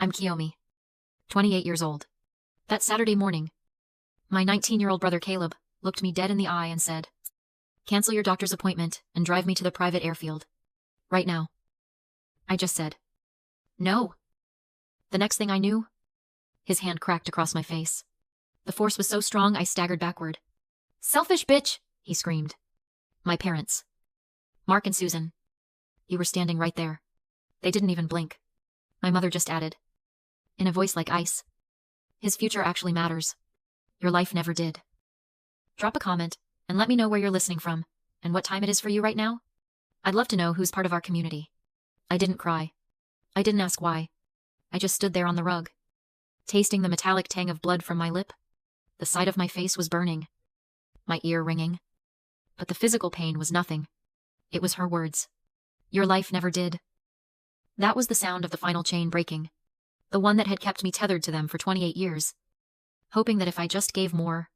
I'm Kiyomi, 28 years old. That Saturday morning, my 19-year-old brother Caleb looked me dead in the eye and said, "Cancel your doctor's appointment and drive me to the private airfield. Right now." I just said, "No." The next thing I knew, his hand cracked across my face. The force was so strong I staggered backward. "Selfish bitch!" he screamed. My parents, Mark and Susan, you were standing right there. They didn't even blink. My mother just added, in a voice like ice, "His future actually matters. Your life never did." Drop a comment and let me know where you're listening from and what time it is for you right now. I'd love to know who's part of our community. I didn't cry. I didn't ask why. I just stood there on the rug, tasting the metallic tang of blood from my lip. The side of my face was burning, my ear ringing. But the physical pain was nothing. It was her words. "Your life never did." That was the sound of the final chain breaking, the one that had kept me tethered to them for 28 years, hoping that if I just gave more,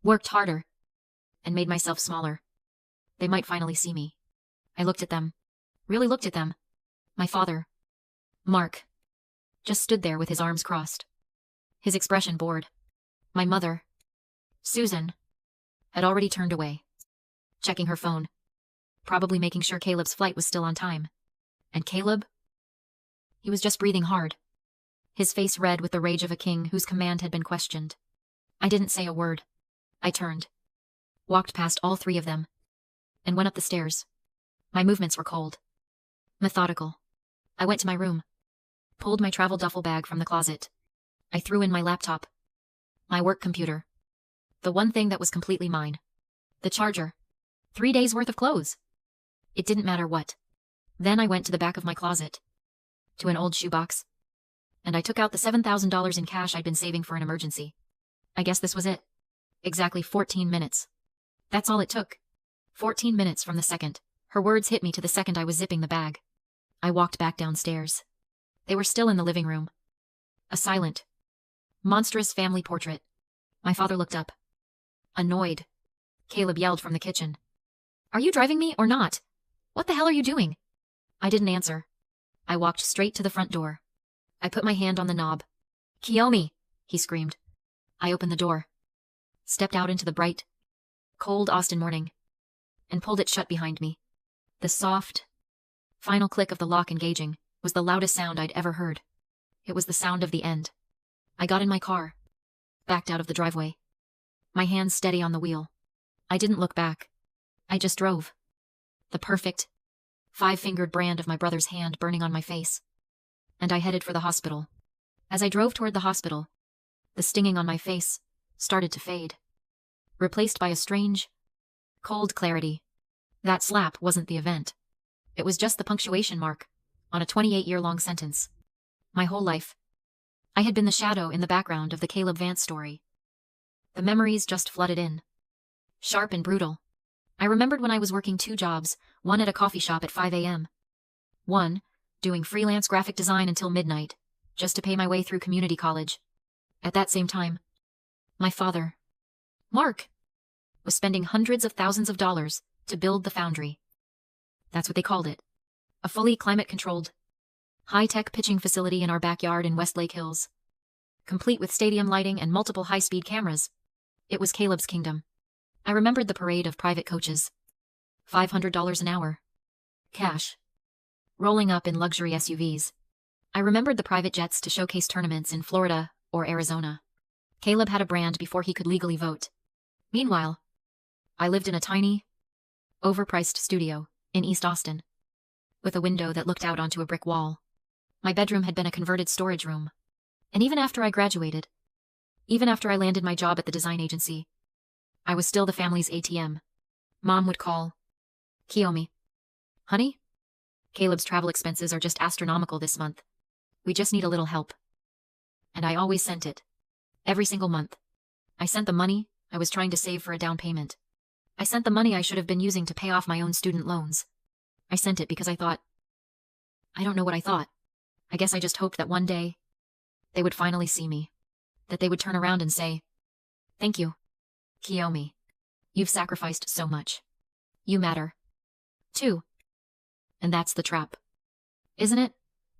worked harder, and made myself smaller, they might finally see me. I looked at them, really looked at them. My father, Mark, just stood there with his arms crossed, his expression bored. My mother, Susan, had already turned away, checking her phone, probably making sure Caleb's flight was still on time. And Caleb? He was just breathing hard, his face red with the rage of a king whose command had been questioned. I didn't say a word. I turned, walked past all three of them, and went up the stairs. My movements were cold, methodical. I went to my room, pulled my travel duffel bag from the closet. I threw in my laptop, my work computer, the one thing that was completely mine, the charger, 3 days' worth of clothes. It didn't matter what. Then I went to the back of my closet, to an old shoebox, and I took out the $7,000 in cash I'd been saving for an emergency. I guess this was it. Exactly 14 minutes. That's all it took. 14 minutes from the second her words hit me to the second I was zipping the bag. I walked back downstairs. They were still in the living room. A silent, monstrous family portrait. My father looked up, annoyed. Caleb yelled from the kitchen, "Are you driving me or not? What the hell are you doing?" I didn't answer. I walked straight to the front door. I put my hand on the knob. "Kiyomi!" he screamed. I opened the door, stepped out into the bright, cold Austin morning, and pulled it shut behind me. The soft, final click of the lock engaging was the loudest sound I'd ever heard. It was the sound of the end. I got in my car, backed out of the driveway, my hands steady on the wheel. I didn't look back. I just drove. The perfect, five-fingered brand of my brother's hand burning on my face. And I headed for the hospital. As I drove toward the hospital, the stinging on my face started to fade, replaced by a strange, cold clarity. That slap wasn't the event. It was just the punctuation mark on a 28-year-long sentence. My whole life, I had been the shadow in the background of the Caleb Vance story. The memories just flooded in, sharp and brutal. I remembered when I was working 2 jobs, one at a coffee shop at 5 a.m., one doing freelance graphic design until midnight, just to pay my way through community college. At that same time, my father, Mark, was spending hundreds of thousands of dollars to build the foundry. That's what they called it. A fully climate-controlled, high-tech pitching facility in our backyard in Westlake Hills, complete with stadium lighting and multiple high-speed cameras. It was Caleb's kingdom. I remembered the parade of private coaches, $500 an hour, cash, rolling up in luxury SUVs. I remembered the private jets to showcase tournaments in Florida or Arizona. Caleb had a brand before he could legally vote. Meanwhile, I lived in a tiny, overpriced studio in East Austin, with a window that looked out onto a brick wall. My bedroom had been a converted storage room. And even after I graduated, even after I landed my job at the design agency, I was still the family's ATM. Mom would call, "Kiyomi, honey, Caleb's travel expenses are just astronomical this month. We just need a little help." And I always sent it. Every single month. I sent the money I was trying to save for a down payment. I sent the money I should have been using to pay off my own student loans. I sent it because I thought, I don't know what I thought. I guess I just hoped that one day they would finally see me, that they would turn around and say, "Thank you, Kiyomi. You've sacrificed so much. You matter, too." And that's the trap. Isn't it?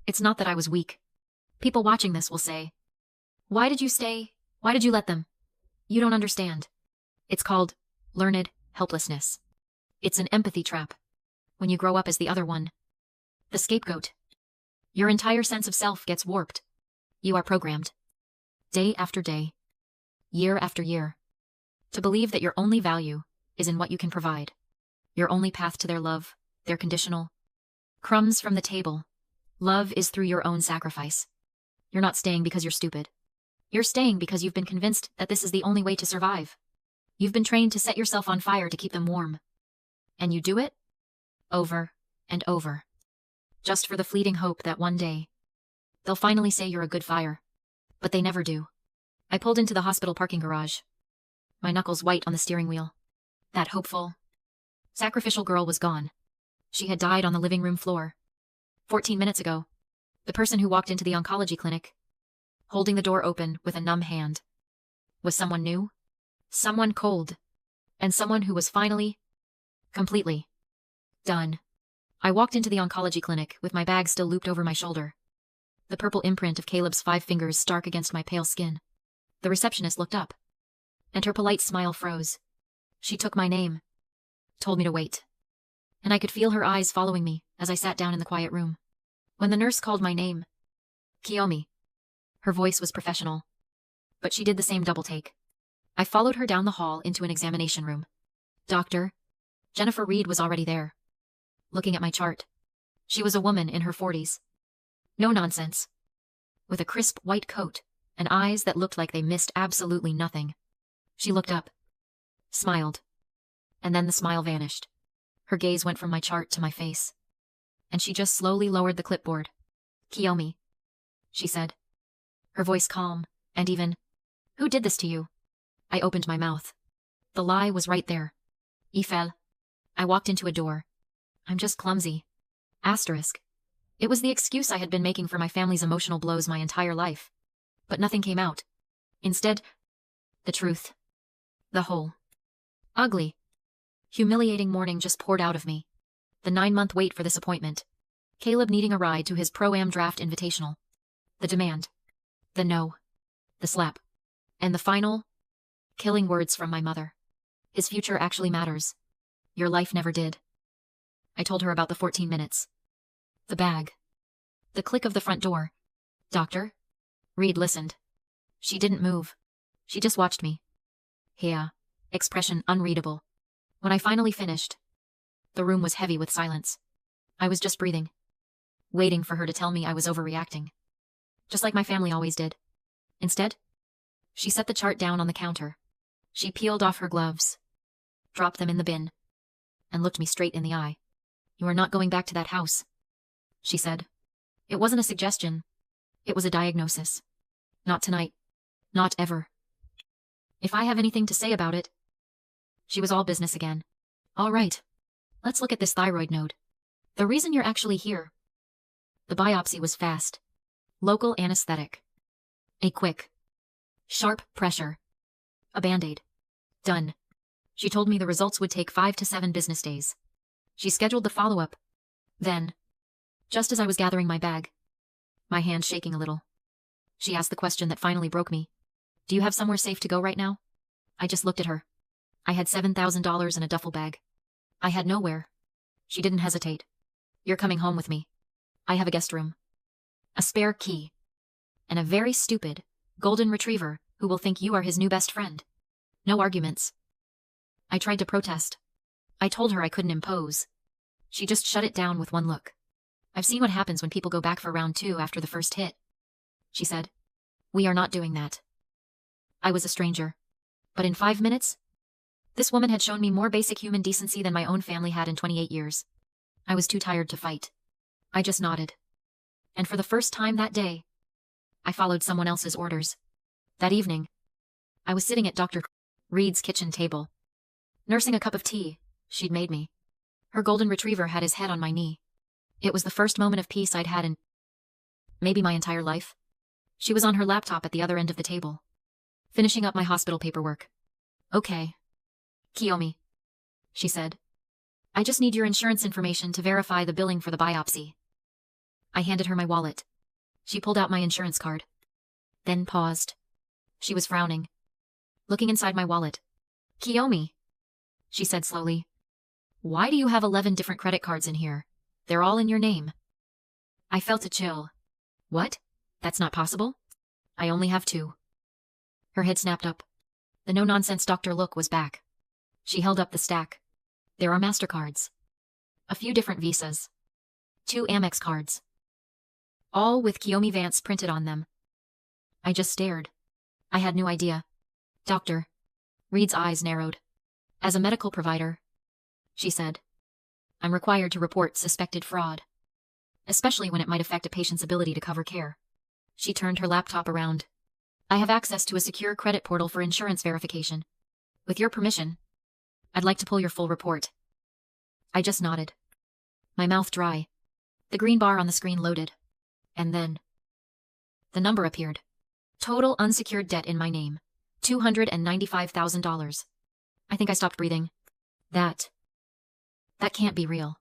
It's not that I was weak. People watching this will say, "Why did you stay? Why did you let them?" You don't understand. It's called learned helplessness. It's an empathy trap. When you grow up as the other one, the scapegoat, your entire sense of self gets warped. You are programmed, day after day, year after year, to believe that your only value is in what you can provide. Your only path to their love, their conditional crumbs from the table. Love is through your own sacrifice. You're not staying because you're stupid. You're staying because you've been convinced that this is the only way to survive. You've been trained to set yourself on fire to keep them warm. And you do it over and over, just for the fleeting hope that one day they'll finally say you're a good fire. But they never do. I pulled into the hospital parking garage, my knuckles white on the steering wheel. That hopeful, sacrificial girl was gone. She had died on the living room floor. 14 minutes ago, the person who walked into the oncology clinic, holding the door open with a numb hand, was someone new, someone cold, and someone who was finally, completely, done. I walked into the oncology clinic with my bag still looped over my shoulder, the purple imprint of Caleb's 5 fingers stark against my pale skin. The receptionist looked up, and her polite smile froze. She took my name, told me to wait, and I could feel her eyes following me as I sat down in the quiet room. When the nurse called my name, Kiyomi, her voice was professional, but she did the same double take. I followed her down the hall into an examination room. Doctor Jennifer Reed was already there, looking at my chart. She was a woman in her 40s. No nonsense. With a crisp white coat and eyes that looked like they missed absolutely nothing. She looked up, smiled, and then the smile vanished. Her gaze went from my chart to my face, and she just slowly lowered the clipboard. Kiyomi, she said, her voice calm, and even, "Who did this to you?" I opened my mouth. The lie was right there. Ifel. I walked into a door. I'm just clumsy. Asterisk. It was the excuse I had been making for my family's emotional blows my entire life. But nothing came out. Instead, the truth. The whole ugly, humiliating morning just poured out of me. The 9-month wait for this appointment. Caleb needing a ride to his Pro-Am draft invitational. The demand. The no. The slap. And the final, killing words from my mother. His future actually matters. Your life never did. I told her about the 14 minutes. The bag. The click of the front door. Doctor? Reed listened. She didn't move. She just watched me. Yeah. Expression unreadable. When I finally finished, the room was heavy with silence. I was just breathing, waiting for her to tell me I was overreacting, just like my family always did. Instead, she set the chart down on the counter. She peeled off her gloves, dropped them in the bin, and looked me straight in the eye. "You are not going back to that house," she said. It wasn't a suggestion. It was a diagnosis. Not tonight. Not ever. If I have anything to say about it. She was all business again. All right. Let's look at this thyroid node. The reason you're actually here. The biopsy was fast. Local anesthetic. A quick, sharp pressure. A band-aid. Done. She told me the results would take 5 to 7 business days. She scheduled the follow-up. Then, just as I was gathering my bag, my hand shaking a little, she asked the question that finally broke me. "Do you have somewhere safe to go right now?" I just looked at her. I had $7,000 in a duffel bag. I had nowhere. She didn't hesitate. "You're coming home with me. I have a guest room, a spare key, and a very stupid golden retriever who will think you are his new best friend." No arguments. I tried to protest. I told her I couldn't impose. She just shut it down with one look. "I've seen what happens when people go back for round 2 after the first hit," she said. "We are not doing that." I was a stranger. But in 5 minutes, this woman had shown me more basic human decency than my own family had in 28 years. I was too tired to fight. I just nodded. And for the first time that day, I followed someone else's orders. That evening, I was sitting at Dr. Reed's kitchen table, nursing a cup of tea she'd made me. Her golden retriever had his head on my knee. It was the first moment of peace I'd had in maybe my entire life. She was on her laptop at the other end of the table, finishing up my hospital paperwork. "Okay, Kiyomi," she said. "I just need your insurance information to verify the billing for the biopsy." I handed her my wallet. She pulled out my insurance card, then paused. She was frowning, looking inside my wallet. Kiyomi, she said slowly. Why do you have 11 different credit cards in here? They're all in your name. I felt a chill. What? That's not possible. I only have 2. Her head snapped up. The no-nonsense doctor look was back. She held up the stack. There are MasterCards. A few different Visas. 2 Amex cards. All with Kiyomi Vance printed on them. I just stared. I had no idea. Doctor. Reed's eyes narrowed. As a medical provider, she said, I'm required to report suspected fraud, especially when it might affect a patient's ability to cover care. She turned her laptop around. I have access to a secure credit portal for insurance verification. With your permission, I'd like to pull your full report. I just nodded, my mouth dry. The green bar on the screen loaded. And then the number appeared. Total unsecured debt in my name, $295,000. I think I stopped breathing. That can't be real.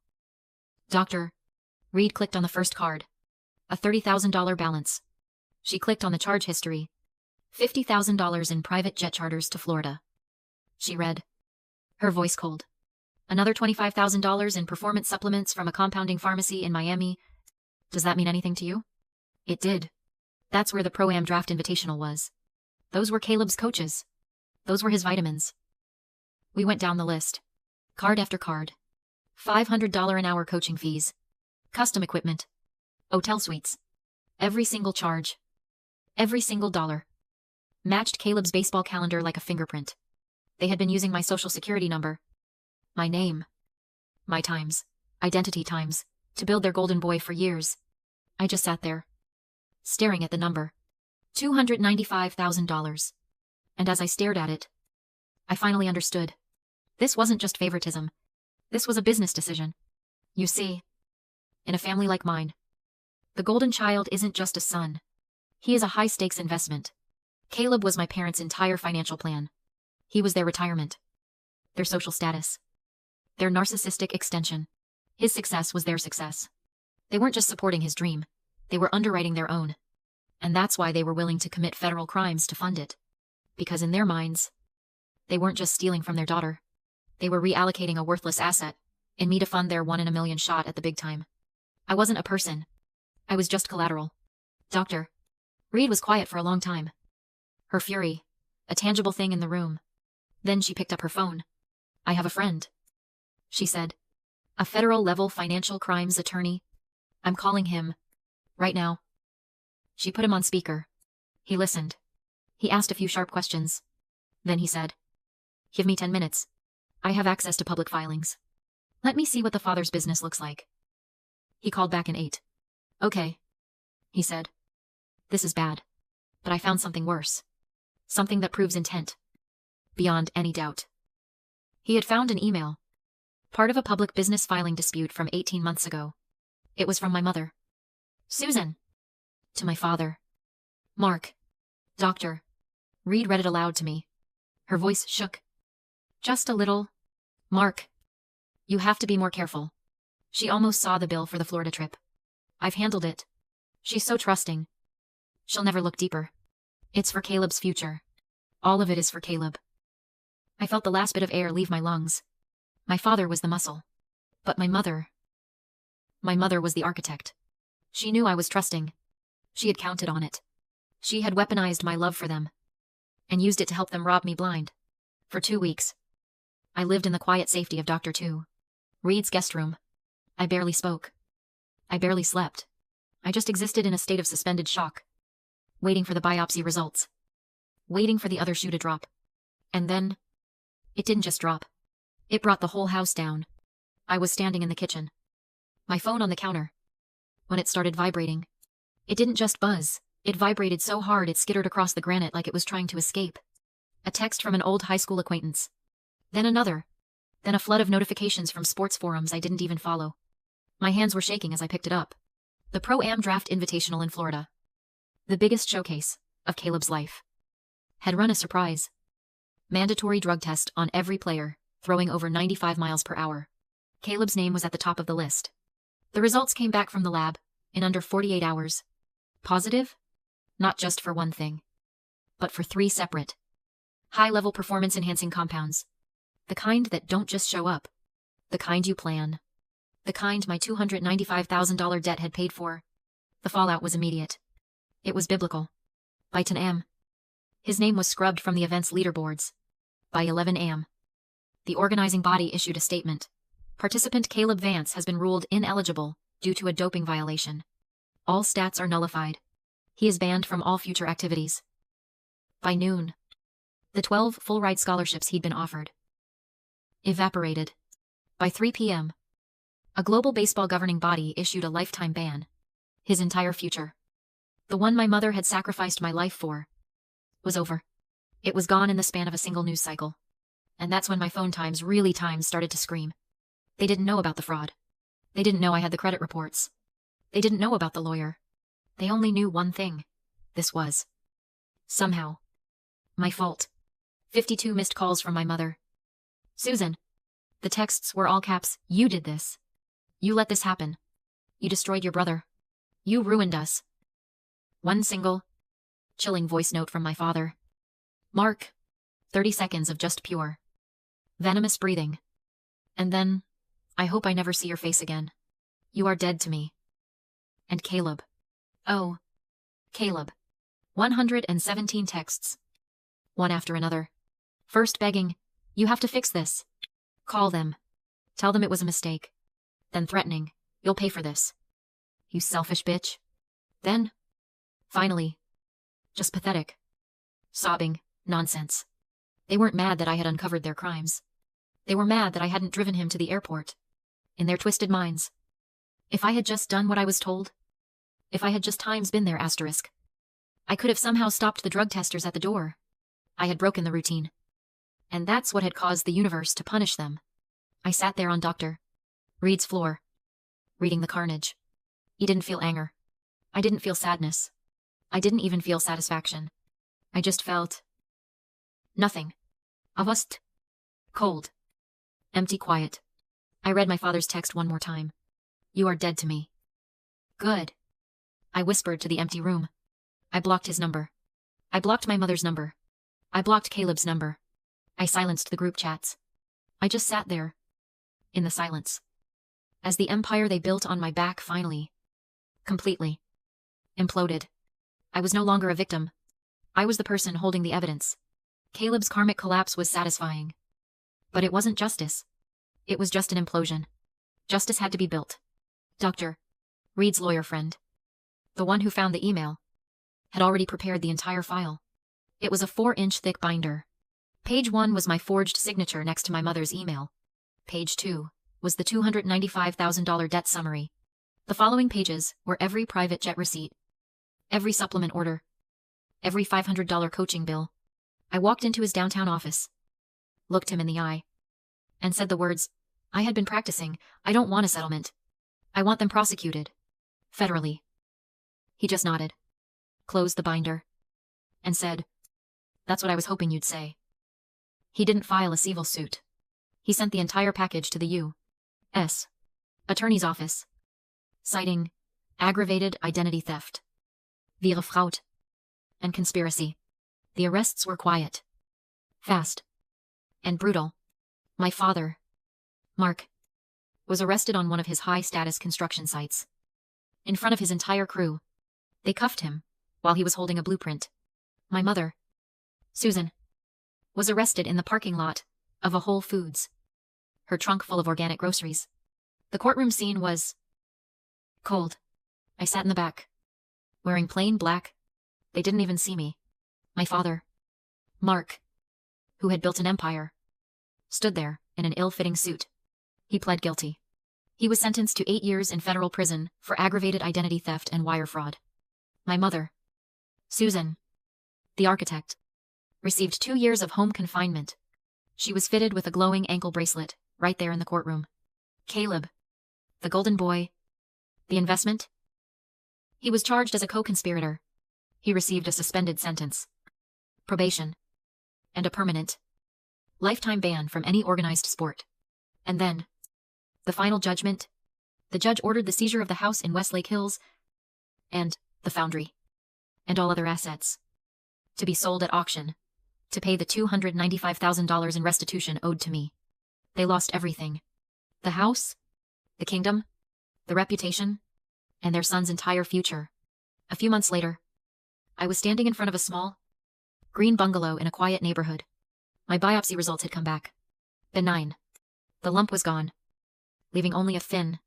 Doctor. Reed clicked on the first card. A $30,000 balance. She clicked on the charge history. $50,000 in private jet charters to Florida. She read. Her voice cold. Another $25,000 in performance supplements from a compounding pharmacy in Miami. Does that mean anything to you? It did. That's where the Pro-Am draft invitational was. Those were Caleb's coaches. Those were his vitamins. We went down the list. Card after card. $500 an hour coaching fees. Custom equipment. Hotel suites. Every single charge. Every single dollar. Matched Caleb's baseball calendar like a fingerprint. They had been using my social security number. My name. My times. Identity times. To build their golden boy for years. I just sat there, staring at the number. $295,000. And as I stared at it, I finally understood. This wasn't just favoritism. This was a business decision. You see, in a family like mine, the golden child isn't just a son. He is a high-stakes investment. Caleb was my parents' entire financial plan. He was their retirement, their social status, their narcissistic extension. His success was their success. They weren't just supporting his dream. They were underwriting their own. And that's why they were willing to commit federal crimes to fund it. Because in their minds, they weren't just stealing from their daughter. They were reallocating a worthless asset in me to fund their 1 in a million shot at the big time. I wasn't a person. I was just collateral. Doctor. Reed was quiet for a long time. Her fury, a tangible thing in the room. Then she picked up her phone. I have a friend, she said. A federal-level financial crimes attorney. I'm calling him. Right now. She put him on speaker. He listened. He asked a few sharp questions. Then he said, Give me 10 minutes. I have access to public filings. Let me see what the father's business looks like. He called back in 8. Okay, he said. This is bad. But I found something worse. Something that proves intent. Beyond any doubt. He had found an email. Part of a public business filing dispute from 18 months ago. It was from my mother. Susan. To my father. Mark. Doctor. Reed read it aloud to me. Her voice shook. Just a little. Mark. You have to be more careful. She almost saw the bill for the Florida trip. I've handled it. She's so trusting. She'll never look deeper. It's for Caleb's future. All of it is for Caleb. I felt the last bit of air leave my lungs. My father was the muscle. But my mother was the architect. She knew I was trusting. She had counted on it. She had weaponized my love for them. And used it to help them rob me blind. For 2 weeks. I lived in the quiet safety of Dr. 2. Reed's guest room. I barely spoke. I barely slept. I just existed in a state of suspended shock. Waiting for the biopsy results. Waiting for the other shoe to drop. And then, it didn't just drop. It brought the whole house down. I was standing in the kitchen. My phone on the counter. When it started vibrating. It didn't just buzz. It vibrated so hard it skittered across the granite like it was trying to escape. A text from an old high school acquaintance. Then another. Then a flood of notifications from sports forums I didn't even follow. My hands were shaking as I picked it up. The Pro-Am Draft Invitational in Florida. The biggest showcase of Caleb's life. Had run a surprise. Mandatory drug test on every player, throwing over 95 miles per hour. Caleb's name was at the top of the list. The results came back from the lab, in under 48 hours. Positive? Not just for one thing, but for 3 separate, high-level performance-enhancing compounds. The kind that don't just show up. The kind you plan. The kind my $295,000 debt had paid for. The fallout was immediate. It was biblical. By 10 a.m. His name was scrubbed from the event's leaderboards. By 11 a.m. The organizing body issued a statement. Participant Caleb Vance has been ruled ineligible due to a doping violation. All stats are nullified. He is banned from all future activities. By noon, the 12 full-ride scholarships he'd been offered evaporated. By 3 p.m., a global baseball governing body issued a lifetime ban. His entire future, the one my mother had sacrificed my life for, was over. It was gone in the span of a single news cycle. And that's when my phone times started to scream. They didn't know about the fraud. They didn't know I had the credit reports. They didn't know about the lawyer. They only knew one thing. This was, somehow, my fault. 52 missed calls from my mother. Susan. The texts were all caps. You did this. You let this happen. You destroyed your brother. You ruined us. One single, chilling voice note from my father. Mark. 30 seconds of just pure, venomous breathing. And then, I hope I never see your face again. You are dead to me. And Caleb. Oh. Caleb. 117 texts. One after another. First begging, you have to fix this. Call them. Tell them it was a mistake. Then threatening, you'll pay for this. You selfish bitch. Then, finally, just pathetic. Sobbing, nonsense. They weren't mad that I had uncovered their crimes. They were mad that I hadn't driven him to the airport. In their twisted minds. If I had just done what I was told. If I had just times been there, asterisk. I could have somehow stopped the drug testers at the door. I had broken the routine. And that's what had caused the universe to punish them. I sat there on Dr. Reed's floor, reading the carnage. I didn't feel anger. I didn't feel sadness. I didn't even feel satisfaction. I just felt nothing. Avust. Cold. Empty quiet. I read my father's text one more time. You are dead to me. Good. I whispered to the empty room. I blocked his number. I blocked my mother's number. I blocked Caleb's number. I silenced the group chats. I just sat there, in the silence, as the empire they built on my back finally, completely, imploded. I was no longer a victim. I was the person holding the evidence. Caleb's karmic collapse was satisfying. But it wasn't justice. It was just an implosion. Justice had to be built. Dr. Reed's lawyer friend, the one who found the email, had already prepared the entire file. It was a 4-inch thick binder. Page 1 was my forged signature next to my mother's email. Page 2 was the $295,000 debt summary. The following pages were every private jet receipt, every supplement order, every $500 coaching bill. I walked into his downtown office, looked him in the eye, and said the words I had been practicing. I don't want a settlement. I want them prosecuted. Federally. He just nodded, closed the binder, and said, That's what I was hoping you'd say. He didn't file a civil suit. He sent the entire package to the U.S. Attorney's Office, citing aggravated identity theft, Fraude, and conspiracy. The arrests were quiet, fast, and brutal. My father, Mark, was arrested on one of his high-status construction sites. In front of his entire crew, they cuffed him while he was holding a blueprint. My mother, Susan, was arrested in the parking lot of a Whole Foods, her trunk full of organic groceries. The courtroom scene was cold. I sat in the back, wearing plain black. They didn't even see me. My father, Mark, who had built an empire, stood there in an ill-fitting suit. He pled guilty. He was sentenced to 8 years in federal prison for aggravated identity theft and wire fraud. My mother, Susan, the architect, received 2 years of home confinement. She was fitted with a glowing ankle bracelet right there in the courtroom. Caleb, the golden boy, the investment. He was charged as a co-conspirator. He received a suspended sentence, probation, and a permanent, lifetime ban from any organized sport. And then, the final judgment, the judge ordered the seizure of the house in Westlake Hills and the foundry. and all other assets, to be sold at auction, to pay the $295,000 in restitution owed to me. They lost everything. The house, the kingdom, the reputation, and their son's entire future. A few months later, I was standing in front of a small, green bungalow in a quiet neighborhood. My biopsy results had come back. Benign. The lump was gone, leaving only a thin,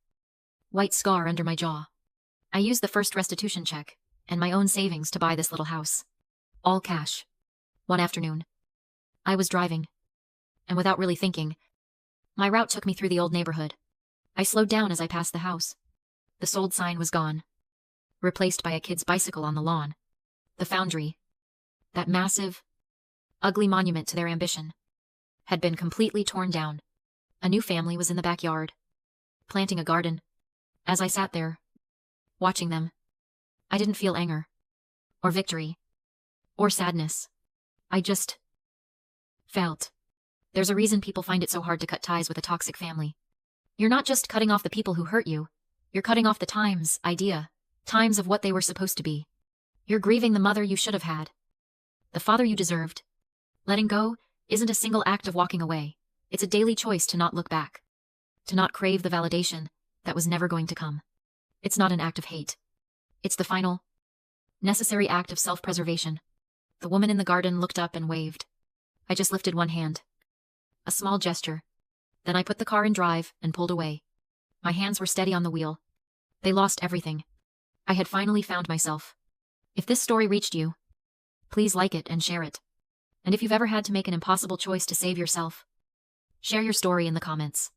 white scar under my jaw. I used the first restitution check and my own savings to buy this little house. All cash. One afternoon, I was driving, and without really thinking, my route took me through the old neighborhood. I slowed down as I passed the house. The sold sign was gone, replaced by a kid's bicycle on the lawn. The foundry, that massive, ugly monument to their ambition, had been completely torn down. A new family was in the backyard, planting a garden. As I sat there, watching them, I didn't feel anger, or victory, or sadness. I just felt. There's a reason people find it so hard to cut ties with a toxic family. You're not just cutting off the people who hurt you, you're cutting off the times of what they were supposed to be. You're grieving the mother you should have had, the father you deserved. Letting go isn't a single act of walking away. It's a daily choice to not look back, to not crave the validation that was never going to come. It's not an act of hate. It's the final, necessary act of self-preservation. The woman in the garden looked up and waved. I just lifted one hand. A small gesture. Then I put the car in drive and pulled away. My hands were steady on the wheel. They lost everything. I had finally found myself. If this story reached you, please like it and share it. And if you've ever had to make an impossible choice to save yourself, share your story in the comments.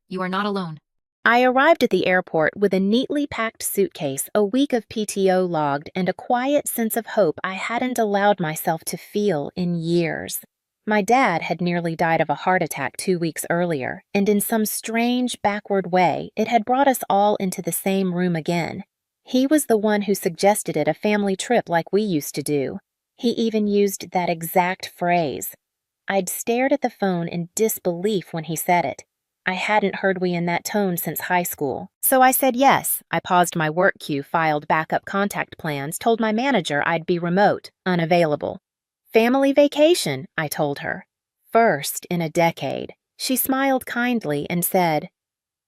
You are not alone. I arrived at the airport with a neatly packed suitcase, a week of PTO logged, and a quiet sense of hope I hadn't allowed myself to feel in years. My dad had nearly died of a heart attack 2 weeks earlier, and in some strange, backward way, it had brought us all into the same room again. He was the one who suggested it, a family trip like we used to do. He even used that exact phrase. I'd stared at the phone in disbelief when he said it. I hadn't heard we in that tone since high school. So I said yes. I paused my work queue, filed backup contact plans, told my manager I'd be remote, unavailable. Family vacation, I told her. First in a decade. She smiled kindly and said,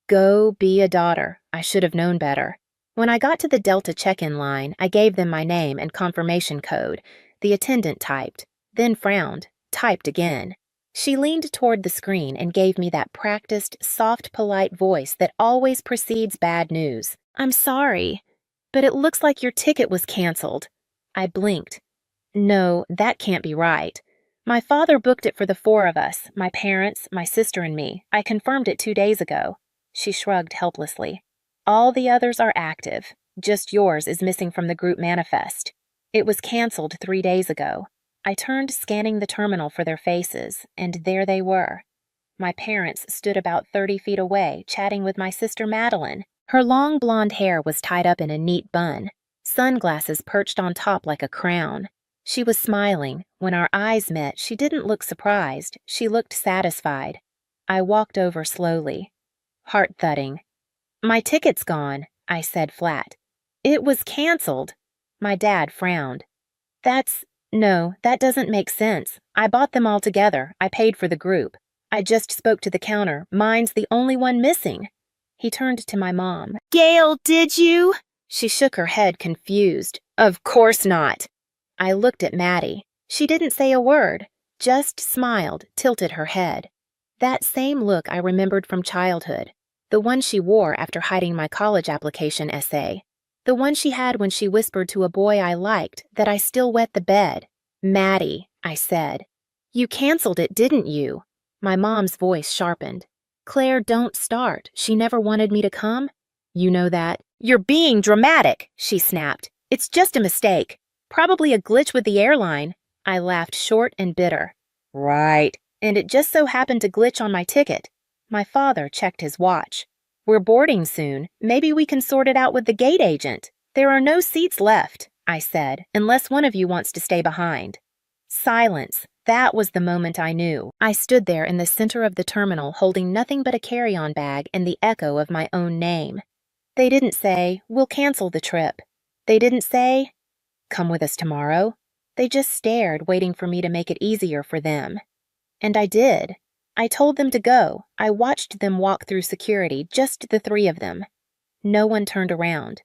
"Go be a daughter. I should have known better." When I got to the Delta check-in line, I gave them my name and confirmation code. The attendant typed, then frowned, typed again. She leaned toward the screen and gave me that practiced, soft, polite voice that always precedes bad news. "I'm sorry, but it looks like your ticket was canceled." I blinked. No, that can't be right. My father booked it for the 4 of us, my parents, my sister, and me. I confirmed it 2 days ago. She shrugged helplessly. All the others are active. Just yours is missing from the group manifest. It was canceled 3 days ago. I turned, scanning the terminal for their faces, and there they were. My parents stood about 30 feet away, chatting with my sister Madeline. Her long blonde hair was tied up in a neat bun, sunglasses perched on top like a crown. She was smiling. When our eyes met, she didn't look surprised. She looked satisfied. I walked over slowly, heart thudding. "My ticket's gone," I said flat. "It was canceled." My dad frowned. No, that doesn't make sense. I bought them all together. I paid for the group. I just spoke to the counter. Mine's the only one missing." He turned to my mom. "Gail, did you?" She shook her head, confused. "Of course not." I looked at Maddie. She didn't say a word, just smiled, tilted her head. That same look I remembered from childhood. The one she wore after hiding my college application essay. The one she had when she whispered to a boy I liked that I still wet the bed. "Maddie," I said. "You canceled it, didn't you?" My mom's voice sharpened. "Claire, don't start. She never wanted me to come. You know that." "You're being dramatic," she snapped. "It's just a mistake. Probably a glitch with the airline." I laughed short and bitter. "Right. And it just so happened to glitch on my ticket." My father checked his watch. "We're boarding soon. Maybe we can sort it out with the gate agent." "There are no seats left," I said, "unless one of you wants to stay behind." Silence. That was the moment I knew. I stood there in the center of the terminal, holding nothing but a carry-on bag and the echo of my own name. They didn't say, "We'll cancel the trip." They didn't say, Come with us tomorrow? They just stared, waiting for me to make it easier for them. And I did. I told them to go. I watched them walk through security, just the three of them. No one turned around.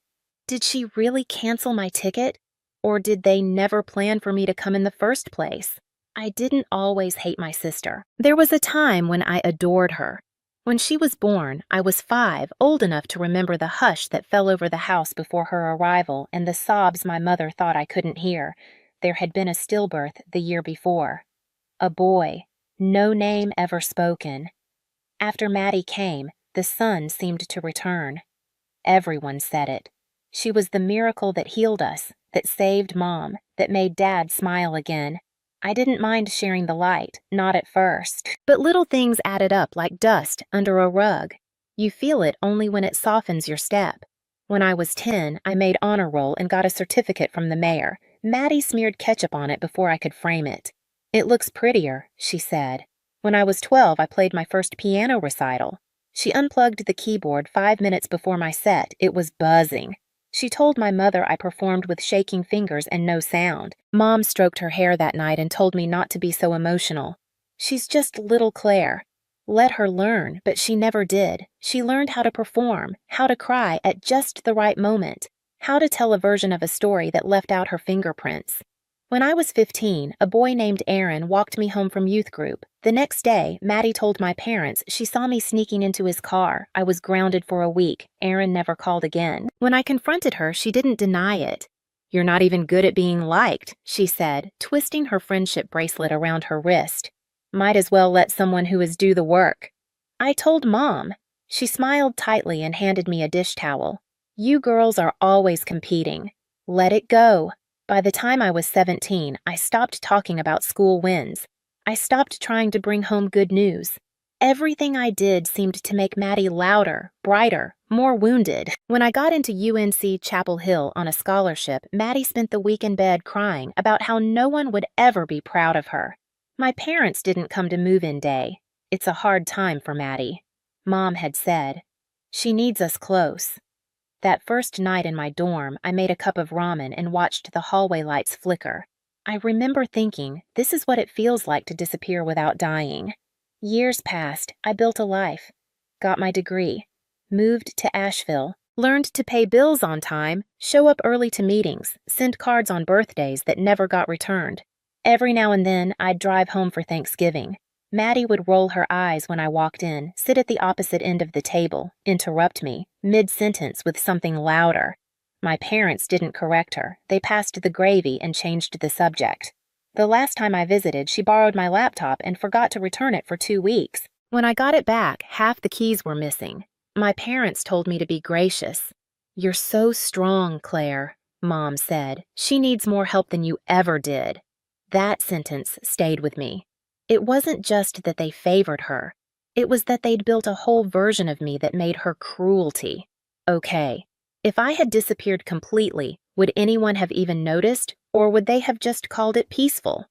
Did she really cancel my ticket? Or did they never plan for me to come in the first place? I didn't always hate my sister. There was a time when I adored her. When she was born, I was 5, old enough to remember the hush that fell over the house before her arrival and the sobs my mother thought I couldn't hear. There had been a stillbirth the year before. A boy, no name ever spoken. After Maddie came, the sun seemed to return. Everyone said it. She was the miracle that healed us, that saved Mom, that made Dad smile again. I didn't mind sharing the light, not at first. But little things added up like dust under a rug. You feel it only when it softens your step. When I was 10, I made honor roll and got a certificate from the mayor. Maddie smeared ketchup on it before I could frame it. It looks prettier, she said. When I was 12, I played my first piano recital. She unplugged the keyboard 5 minutes before my set. It was buzzing. She told my mother I performed with shaking fingers and no sound. Mom stroked her hair that night and told me not to be so emotional. She's just little Claire. Let her learn, but she never did. She learned how to perform, how to cry at just the right moment, how to tell a version of a story that left out her fingerprints. When I was 15, a boy named Aaron walked me home from youth group. The next day, Maddie told my parents she saw me sneaking into his car. I was grounded for a week. Aaron never called again. When I confronted her, she didn't deny it. "You're not even good at being liked," she said, twisting her friendship bracelet around her wrist. "Might as well let someone who is do the work." I told Mom. She smiled tightly and handed me a dish towel. "You girls are always competing. Let it go." By the time I was 17, I stopped talking about school wins. I stopped trying to bring home good news. Everything I did seemed to make Maddie louder, brighter, more wounded. When I got into UNC Chapel Hill on a scholarship, Maddie spent the week in bed crying about how no one would ever be proud of her. My parents didn't come to move-in day. It's a hard time for Maddie. Mom had said, "She needs us close." That first night in my dorm, I made a cup of ramen and watched the hallway lights flicker. I remember thinking, this is what it feels like to disappear without dying. Years passed, I built a life, got my degree, moved to Asheville, learned to pay bills on time, show up early to meetings, send cards on birthdays that never got returned. Every now and then, I'd drive home for Thanksgiving. Maddie would roll her eyes when I walked in, sit at the opposite end of the table, interrupt me, mid-sentence with something louder. My parents didn't correct her. They passed the gravy and changed the subject. The last time I visited, she borrowed my laptop and forgot to return it for 2 weeks. When I got it back, half the keys were missing. My parents told me to be gracious. "You're so strong, Claire," Mom said. "She needs more help than you ever did." That sentence stayed with me. It wasn't just that they favored her. It was that they'd built a whole version of me that made her cruelty. Okay, if I had disappeared completely, would anyone have even noticed, or would they have just called it peaceful?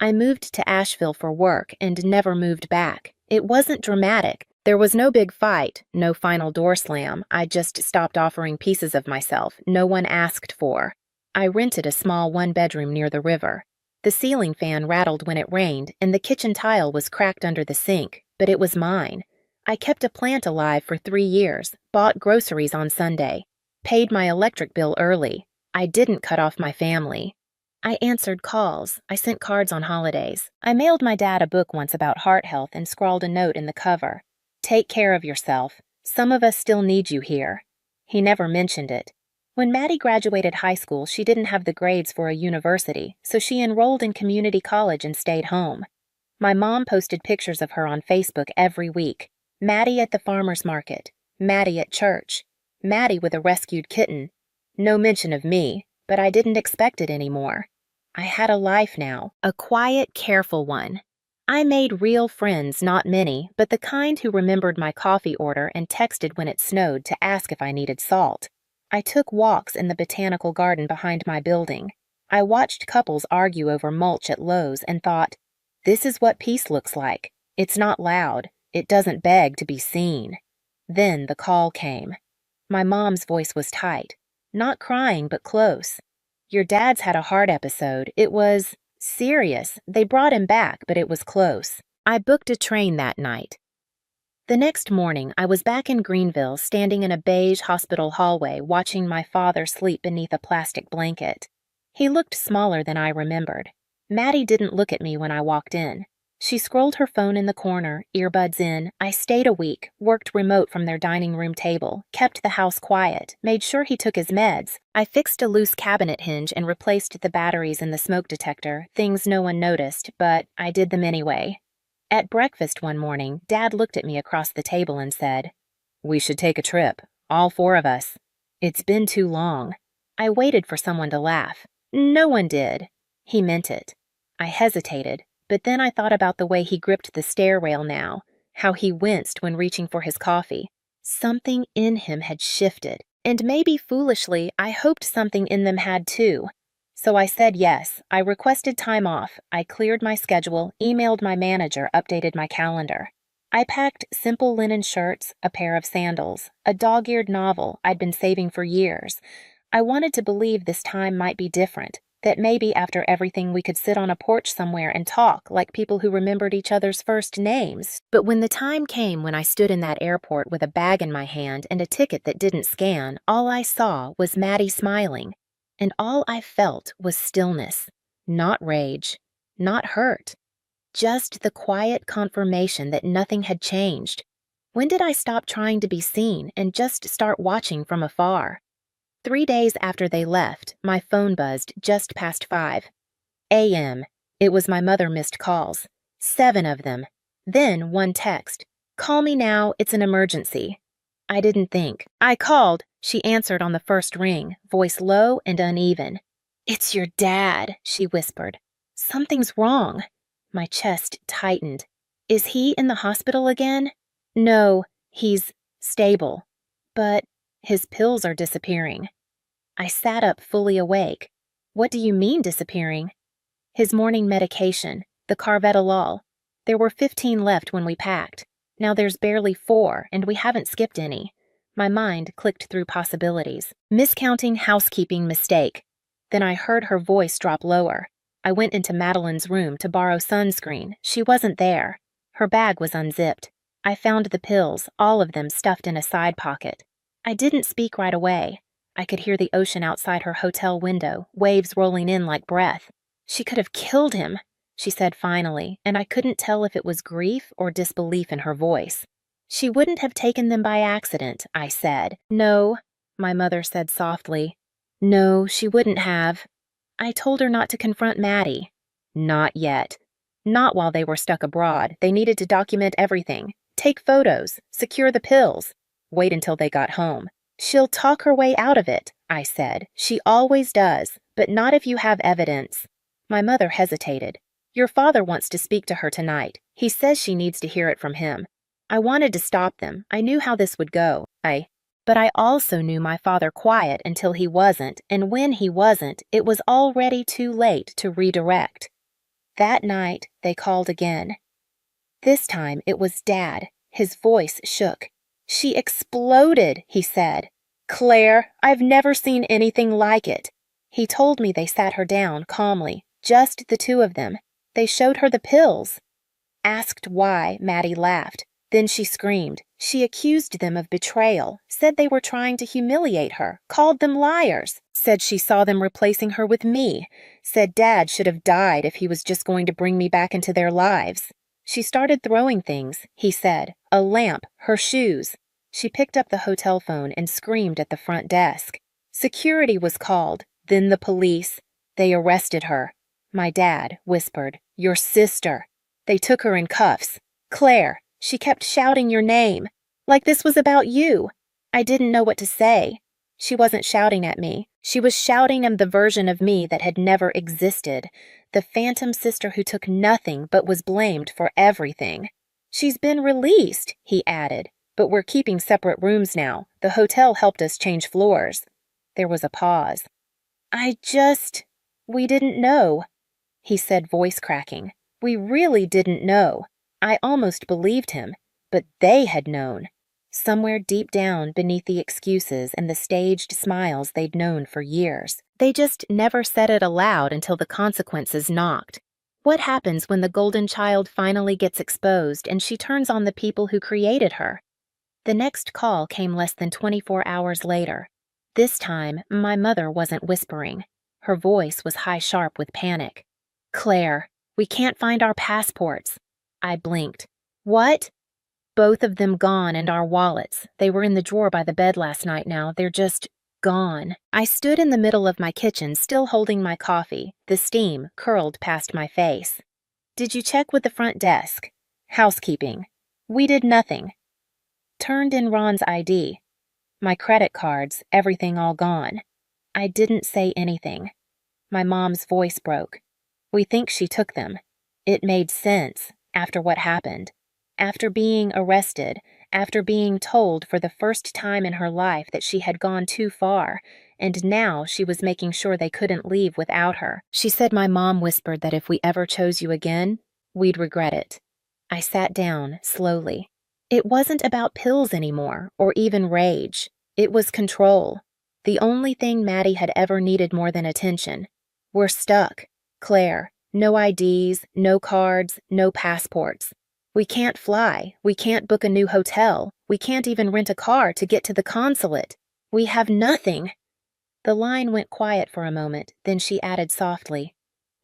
I moved to Asheville for work and never moved back. It wasn't dramatic. There was no big fight, no final door slam. I just stopped offering pieces of myself no one asked for. I rented a small one-bedroom near the river. The ceiling fan rattled when it rained, and the kitchen tile was cracked under the sink, but it was mine. I kept a plant alive for 3 years, bought groceries on Sunday, paid my electric bill early. I didn't cut off my family. I answered calls. I sent cards on holidays. I mailed my dad a book once about heart health and scrawled a note in the cover. "Take care of yourself. Some of us still need you here." He never mentioned it. When Maddie graduated high school, she didn't have the grades for a university, so she enrolled in community college and stayed home. My mom posted pictures of her on Facebook every week. Maddie at the farmer's market, Maddie at church, Maddie with a rescued kitten. No mention of me, but I didn't expect it anymore. I had a life now, a quiet, careful one. I made real friends, not many, but the kind who remembered my coffee order and texted when it snowed to ask if I needed salt. I took walks in the botanical garden behind my building. I watched couples argue over mulch at Lowe's and thought, this is what peace looks like. It's not loud. It doesn't beg to be seen. Then the call came. My mom's voice was tight. Not crying, but close. Your dad's had a heart episode. It was serious. They brought him back, but it was close. I booked a train that night. The next morning, I was back in Greenville, standing in a beige hospital hallway, watching my father sleep beneath a plastic blanket. He looked smaller than I remembered. Maddie didn't look at me when I walked in. She scrolled her phone in the corner, earbuds in. I stayed a week, worked remote from their dining room table, kept the house quiet, made sure he took his meds. I fixed a loose cabinet hinge and replaced the batteries in the smoke detector, things no one noticed, but I did them anyway. At breakfast one morning, Dad looked at me across the table and said, "We should take a trip, all four of us. It's been too long." I waited for someone to laugh. No one did. He meant it. I hesitated, but then I thought about the way he gripped the stair rail now, how he winced when reaching for his coffee. Something in him had shifted, and maybe foolishly, I hoped something in them had too. So I said yes. I requested time off. I cleared my schedule, emailed my manager, updated my calendar. I packed simple linen shirts, a pair of sandals, a dog-eared novel I'd been saving for years. I wanted to believe this time might be different, that maybe after everything we could sit on a porch somewhere and talk like people who remembered each other's first names. But when the time came when I stood in that airport with a bag in my hand and a ticket that didn't scan, all I saw was Maddie smiling. And all I felt was stillness, not rage, not hurt, just the quiet confirmation that nothing had changed. When did I stop trying to be seen and just start watching from afar? 3 days after they left, my phone buzzed just past 5 a.m. It was my mother missed calls, 7 of them. Then one text, "Call me now, it's an emergency." I didn't think. I called. She answered on the first ring, voice low and uneven. "It's your dad," she whispered. "Something's wrong." My chest tightened. "Is he in the hospital again?" "No, he's stable. But his pills are disappearing." I sat up fully awake. "What do you mean disappearing?" "His morning medication, the Carvedilol. There were 15 left when we packed. Now there's barely 4, and we haven't skipped any." My mind clicked through possibilities. Miscounting, housekeeping, mistake. Then I heard her voice drop lower. I went into Madeline's room to borrow sunscreen. She wasn't there. Her bag was unzipped. I found the pills, all of them stuffed in a side pocket. I didn't speak right away. I could hear the ocean outside her hotel window, waves rolling in like breath. "She could have killed him," she said finally, and I couldn't tell if it was grief or disbelief in her voice. "She wouldn't have taken them by accident," I said. "No," my mother said softly. "No, she wouldn't have. I told her not to confront Maddie." "Not yet. Not while they were stuck abroad. They needed to document everything. Take photos. Secure the pills. Wait until they got home. She'll talk her way out of it," I said. "She always does, but not if you have evidence." My mother hesitated. "Your father wants to speak to her tonight. He says she needs to hear it from him." I wanted to stop them. I knew how this would go. But I also knew my father quiet until he wasn't, and when he wasn't, it was already too late to redirect. That night, they called again. This time, it was Dad. His voice shook. "She exploded," he said. "Claire, I've never seen anything like it." He told me they sat her down calmly, just the two of them. They showed her the pills. Asked why, Maddie laughed. Then she screamed. She accused them of betrayal, said they were trying to humiliate her, called them liars, said she saw them replacing her with me, said Dad should have died if he was just going to bring me back into their lives. She started throwing things, he said, a lamp, her shoes. She picked up the hotel phone and screamed at the front desk. Security was called, then the police. They arrested her. My dad whispered, "Your sister." They took her in cuffs. "Claire." She kept shouting your name, like this was about you. I didn't know what to say. She wasn't shouting at me. She was shouting at the version of me that had never existed, the phantom sister who took nothing but was blamed for everything. "She's been released," he added, "but we're keeping separate rooms now. The hotel helped us change floors." There was a pause. We didn't know," he said, voice cracking. "We really didn't know." I almost believed him, but they had known. somewhere deep down beneath the excuses and the staged smiles they'd known for years. They just never said it aloud until the consequences knocked. What happens when the golden child finally gets exposed and she turns on the people who created her? The next call came less than 24 hours later. This time, my mother wasn't whispering. Her voice was high-sharp with panic. "Claire, we can't find our passports." I blinked. "What?" "Both of them gone, and our wallets. They were in the drawer by the bed last night now. They're just gone." I stood in the middle of my kitchen, still holding my coffee, the steam curled past my face. "Did you check with the front desk?" "Housekeeping." "We did nothing." Turned in Ron's ID. My credit cards, everything all gone. I didn't say anything. My mom's voice broke. "We think she took them." It made sense, after what happened. After being arrested, after being told for the first time in her life that she had gone too far, and now she was making sure they couldn't leave without her. She said my mom whispered that if we ever chose you again, we'd regret it. I sat down, slowly. It wasn't about pills anymore, or even rage. It was control. The only thing Maddie had ever needed more than attention. We're stuck. Claire, no IDs, no cards, no passports. We can't fly. We can't book a new hotel. We can't even rent a car to get to the consulate. We have nothing. The line went quiet for a moment, then she added softly,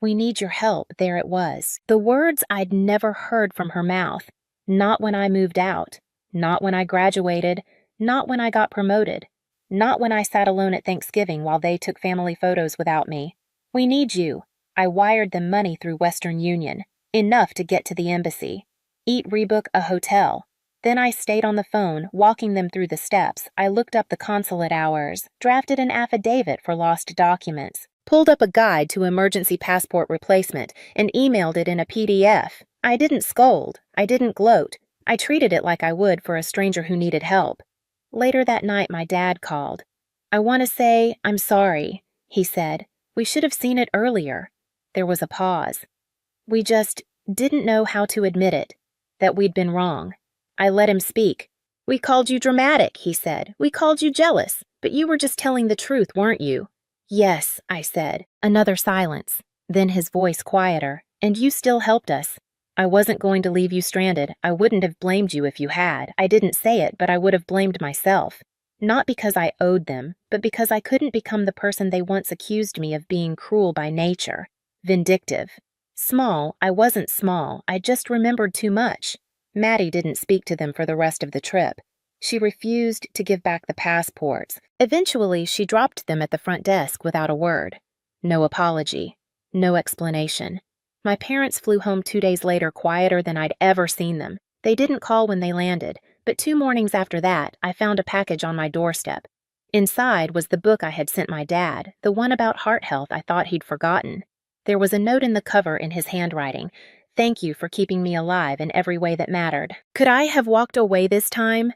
"We need your help." There it was. The words I'd never heard from her mouth. Not when I moved out. Not when I graduated. Not when I got promoted. Not when I sat alone at Thanksgiving while they took family photos without me. "We need you." I wired them money through Western Union. Enough to get to the embassy. Rebook a hotel. Then I stayed on the phone, walking them through the steps. I looked up the consulate hours, drafted an affidavit for lost documents, pulled up a guide to emergency passport replacement, and emailed it in a PDF. I didn't scold. I didn't gloat. I treated it like I would for a stranger who needed help. Later that night, my dad called. "I want to say I'm sorry," he said. "We should have seen it earlier." There was a pause. "We just didn't know how to admit it, that we'd been wrong." I let him speak. "We called you dramatic," he said. "We called you jealous, but you were just telling the truth, weren't you?" "Yes," I said. Another silence. Then his voice quieter. "And you still helped us. I wasn't going to leave you stranded. I wouldn't have blamed you if you had. I didn't say it, but I would have blamed myself. Not because I owed them, but because I couldn't become the person they once accused me of being cruel by nature. Vindictive. Small, I wasn't small. I just remembered too much. Maddie didn't speak to them for the rest of the trip. She refused to give back the passports. Eventually, she dropped them at the front desk without a word. No apology. No explanation. My parents flew home 2 days later quieter than I'd ever seen them. They didn't call when they landed, but 2 mornings after that, I found a package on my doorstep. Inside was the book I had sent my dad, the one about heart health I thought he'd forgotten. There was a note in the cover in his handwriting. "Thank you for keeping me alive in every way that mattered." Could I have walked away this time?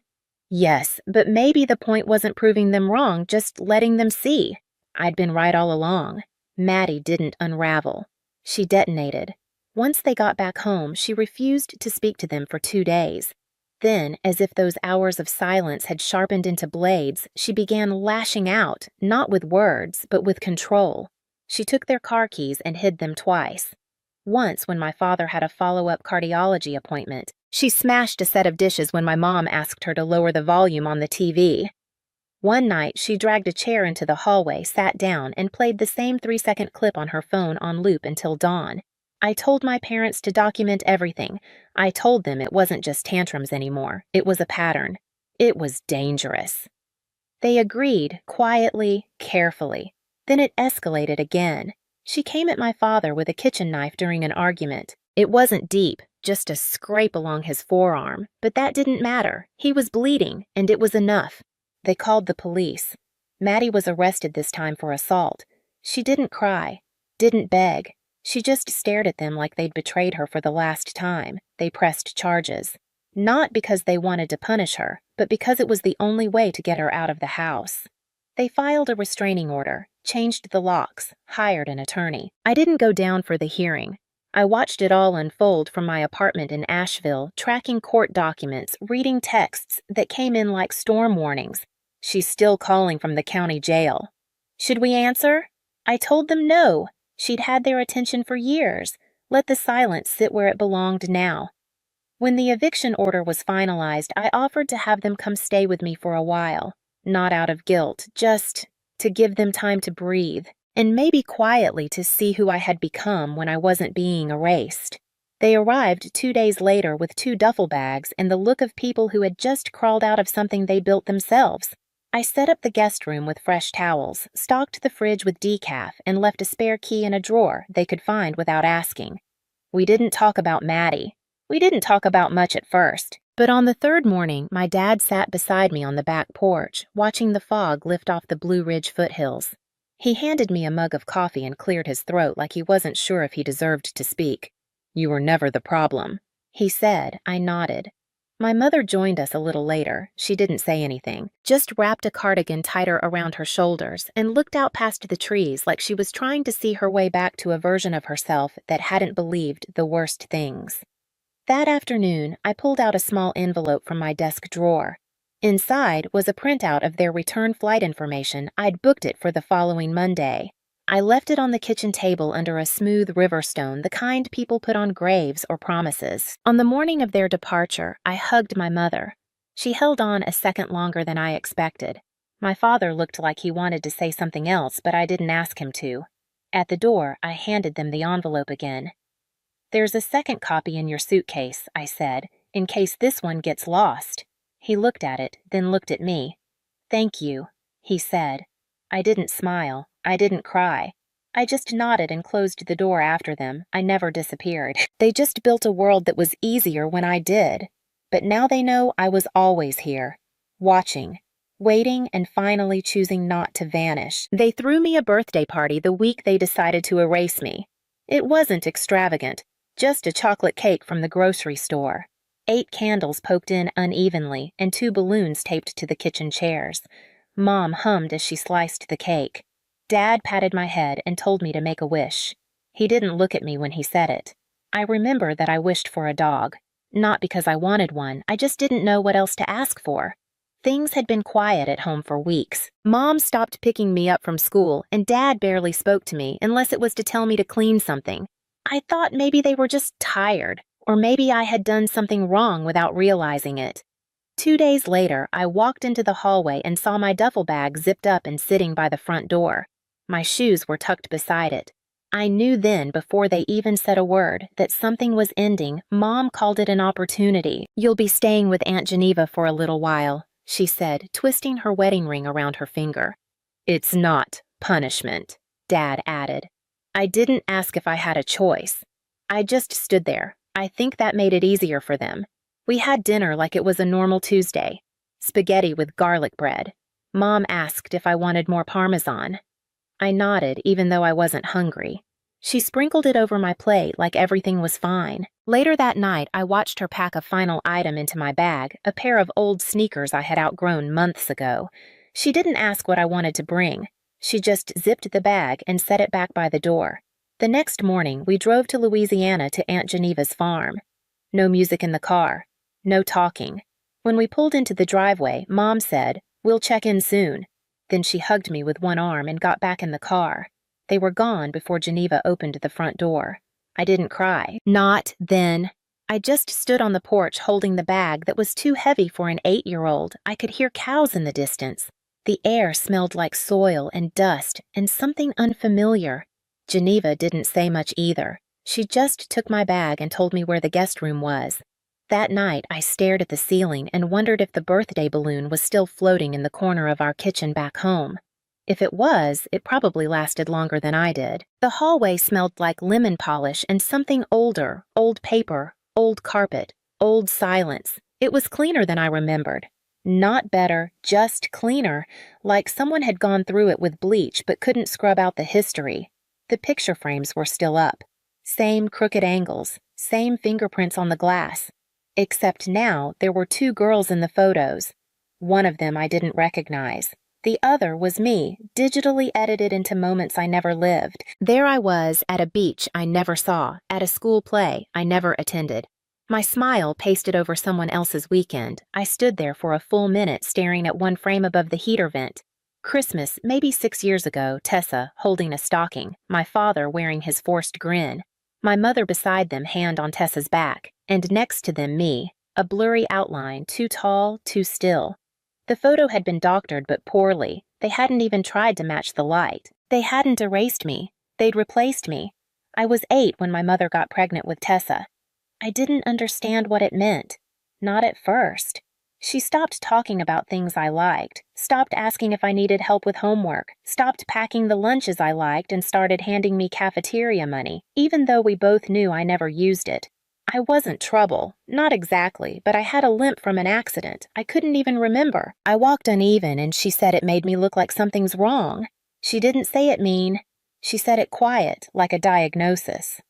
Yes, but maybe the point wasn't proving them wrong, just letting them see. I'd been right all along. Maddie didn't unravel. She detonated. Once they got back home, she refused to speak to them for 2 days. Then, as if those hours of silence had sharpened into blades, she began lashing out, not with words, but with control. She took their car keys and hid them twice. Once, when my father had a follow-up cardiology appointment, she smashed a set of dishes when my mom asked her to lower the volume on the TV. One night, she dragged a chair into the hallway, sat down, and played the same 3-second clip on her phone on loop until dawn. I told my parents to document everything. I told them it wasn't just tantrums anymore. It was a pattern. It was dangerous. They agreed, quietly, carefully. Then it escalated again. She came at my father with a kitchen knife during an argument. It wasn't deep, just a scrape along his forearm, but that didn't matter. He was bleeding, and it was enough. They called the police. Maddie was arrested this time for assault. She didn't cry, didn't beg. She just stared at them like they'd betrayed her for the last time. They pressed charges. Not because they wanted to punish her, but because it was the only way to get her out of the house. They filed a restraining order, changed the locks, hired an attorney. I didn't go down for the hearing. I watched it all unfold from my apartment in Asheville, tracking court documents, reading texts that came in like storm warnings. She's still calling from the county jail. Should we answer? I told them no. She'd had their attention for years. Let the silence sit where it belonged now. When the eviction order was finalized, I offered to have them come stay with me for a while. Not out of guilt, just to give them time to breathe, and maybe quietly to see who I had become when I wasn't being erased. They arrived 2 days later with 2 duffel bags and the look of people who had just crawled out of something they built themselves. I set up the guest room with fresh towels, stocked the fridge with decaf, and left a spare key in a drawer they could find without asking. We didn't talk about Maddie. We didn't talk about much at first, but on the 3rd morning, my dad sat beside me on the back porch, watching the fog lift off the Blue Ridge foothills. He handed me a mug of coffee and cleared his throat like he wasn't sure if he deserved to speak. "You were never the problem," he said. I nodded. My mother joined us a little later. She didn't say anything, just wrapped a cardigan tighter around her shoulders and looked out past the trees like she was trying to see her way back to a version of herself that hadn't believed the worst things. That afternoon, I pulled out a small envelope from my desk drawer. Inside was a printout of their return flight information. I'd booked it for the following Monday. I left it on the kitchen table under a smooth river stone, the kind people put on graves or promises. On the morning of their departure, I hugged my mother. She held on a second longer than I expected. My father looked like he wanted to say something else, but I didn't ask him to. At the door, I handed them the envelope again. "There's a second copy in your suitcase," I said, "in case this one gets lost." He looked at it, then looked at me. "Thank you," he said. I didn't smile. I didn't cry. I just nodded and closed the door after them. I never disappeared. They just built a world that was easier when I did. But now they know I was always here, watching, waiting, and finally choosing not to vanish. They threw me a birthday party the week they decided to erase me. It wasn't extravagant, just a chocolate cake from the grocery store. 8 candles poked in unevenly and 2 balloons taped to the kitchen chairs. Mom hummed as she sliced the cake. Dad patted my head and told me to make a wish. He didn't look at me when he said it. I remember that I wished for a dog. Not because I wanted one, I just didn't know what else to ask for. Things had been quiet at home for weeks. Mom stopped picking me up from school, and Dad barely spoke to me unless it was to tell me to clean something. I thought maybe they were just tired, or maybe I had done something wrong without realizing it. 2 days later, I walked into the hallway and saw my duffel bag zipped up and sitting by the front door. My shoes were tucked beside it. I knew then, before they even said a word, that something was ending. Mom called it an opportunity. "You'll be staying with Aunt Geneva for a little while," she said, twisting her wedding ring around her finger. "It's not punishment," Dad added. I didn't ask if I had a choice. I just stood there. I think that made it easier for them. We had dinner like it was a normal Tuesday. Spaghetti with garlic bread. Mom asked if I wanted more Parmesan. I nodded, even though I wasn't hungry. She sprinkled it over my plate like everything was fine. Later that night, I watched her pack a final item into my bag, a pair of old sneakers I had outgrown months ago. She didn't ask what I wanted to bring. She just zipped the bag and set it back by the door. The next morning, we drove to Louisiana to Aunt Geneva's farm. No music in the car. No talking. When we pulled into the driveway, Mom said, "We'll check in soon." Then she hugged me with one arm and got back in the car. They were gone before Geneva opened the front door. I didn't cry. Not then. I just stood on the porch holding the bag that was too heavy for an 8-year-old. I could hear cows in the distance. The air smelled like soil and dust and something unfamiliar. Geneva didn't say much either. She just took my bag and told me where the guest room was. That night, I stared at the ceiling and wondered if the birthday balloon was still floating in the corner of our kitchen back home. If it was, it probably lasted longer than I did. The hallway smelled like lemon polish and something older, old paper, old carpet, old silence. It was cleaner than I remembered. Not better, just cleaner, like someone had gone through it with bleach but couldn't scrub out the history. The picture frames were still up. Same crooked angles, same fingerprints on the glass. Except now there were 2 girls in the photos. One of them I didn't recognize. The other was me, digitally edited into moments I never lived. There I was, at a beach I never saw, at a school play I never attended. My smile pasted over someone else's weekend. I stood there for a full minute staring at one frame above the heater vent. Christmas, maybe 6 years ago, Tessa, holding a stocking, my father wearing his forced grin, my mother beside them, hand on Tessa's back, and next to them me, a blurry outline, too tall, too still. The photo had been doctored but poorly. They hadn't even tried to match the light. They hadn't erased me. They'd replaced me. I was 8 when my mother got pregnant with Tessa. I didn't understand what it meant. Not at first. She stopped talking about things I liked, stopped asking if I needed help with homework, stopped packing the lunches I liked, and started handing me cafeteria money, even though we both knew I never used it. I wasn't trouble, not exactly, but I had a limp from an accident. I couldn't even remember. I walked uneven, and she said it made me look like something's wrong. She didn't say it mean. She said it quiet, like a diagnosis.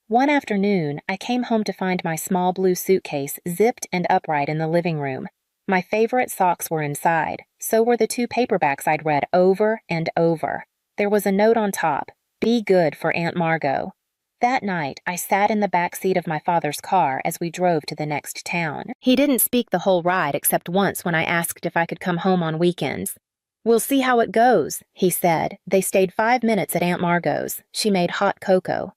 One afternoon, I came home to find my small blue suitcase zipped and upright in the living room. My favorite socks were inside. So were the 2 paperbacks I'd read over and over. There was a note on top, "Be good for Aunt Margot." That night, I sat in the back seat of my father's car as we drove to the next town. He didn't speak the whole ride except once when I asked if I could come home on weekends. "We'll see how it goes," he said. They stayed 5 minutes at Aunt Margot's. She made hot cocoa.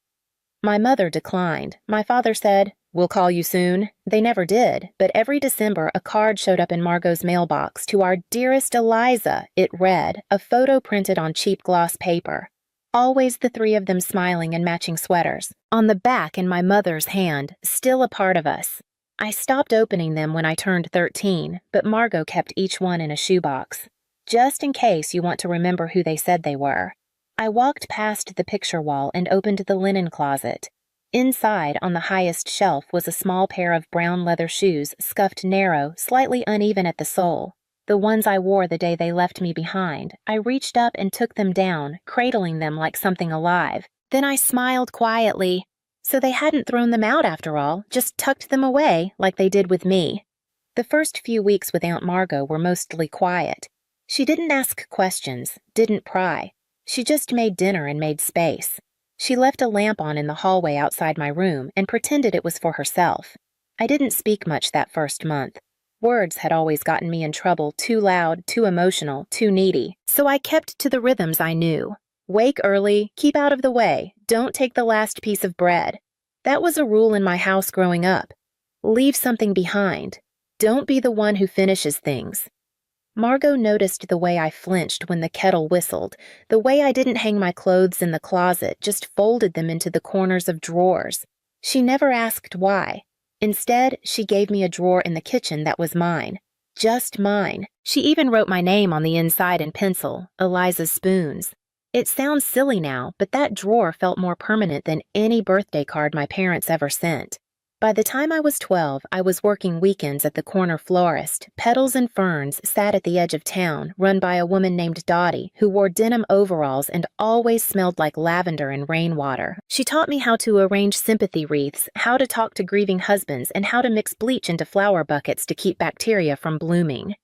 My mother declined. My father said, "We'll call you soon." They never did, but every December a card showed up in Margot's mailbox. "To our dearest Eliza," it read, a photo printed on cheap gloss paper. Always the 3 of them smiling and matching sweaters. On the back in my mother's hand, "Still a part of us." I stopped opening them when I turned 13, but Margot kept each one in a shoebox. Just in case you want to remember who they said they were. I walked past the picture wall and opened the linen closet. Inside, on the highest shelf, was a small pair of brown leather shoes, scuffed narrow, slightly uneven at the sole. The ones I wore the day they left me behind. I reached up and took them down, cradling them like something alive. Then I smiled quietly. So they hadn't thrown them out after all, just tucked them away like they did with me. The first few weeks with Aunt Margot were mostly quiet. She didn't ask questions, didn't pry. She just made dinner and made space. She left a lamp on in the hallway outside my room and pretended it was for herself. I didn't speak much that first month. Words had always gotten me in trouble, too loud, too emotional, too needy. So I kept to the rhythms I knew. Wake early, keep out of the way, don't take the last piece of bread. That was a rule in my house growing up. Leave something behind. Don't be the one who finishes things. Margot noticed the way I flinched when the kettle whistled, the way I didn't hang my clothes in the closet, just folded them into the corners of drawers. She never asked why. Instead, she gave me a drawer in the kitchen that was mine. Just mine. She even wrote my name on the inside in pencil, Eliza Spoons. It sounds silly now, but that drawer felt more permanent than any birthday card my parents ever sent. By the time I was 12, I was working weekends at the corner florist. Petals and Ferns sat at the edge of town, run by a woman named Dottie, who wore denim overalls and always smelled like lavender and rainwater. She taught me how to arrange sympathy wreaths, how to talk to grieving husbands, and how to mix bleach into flower buckets to keep bacteria from blooming.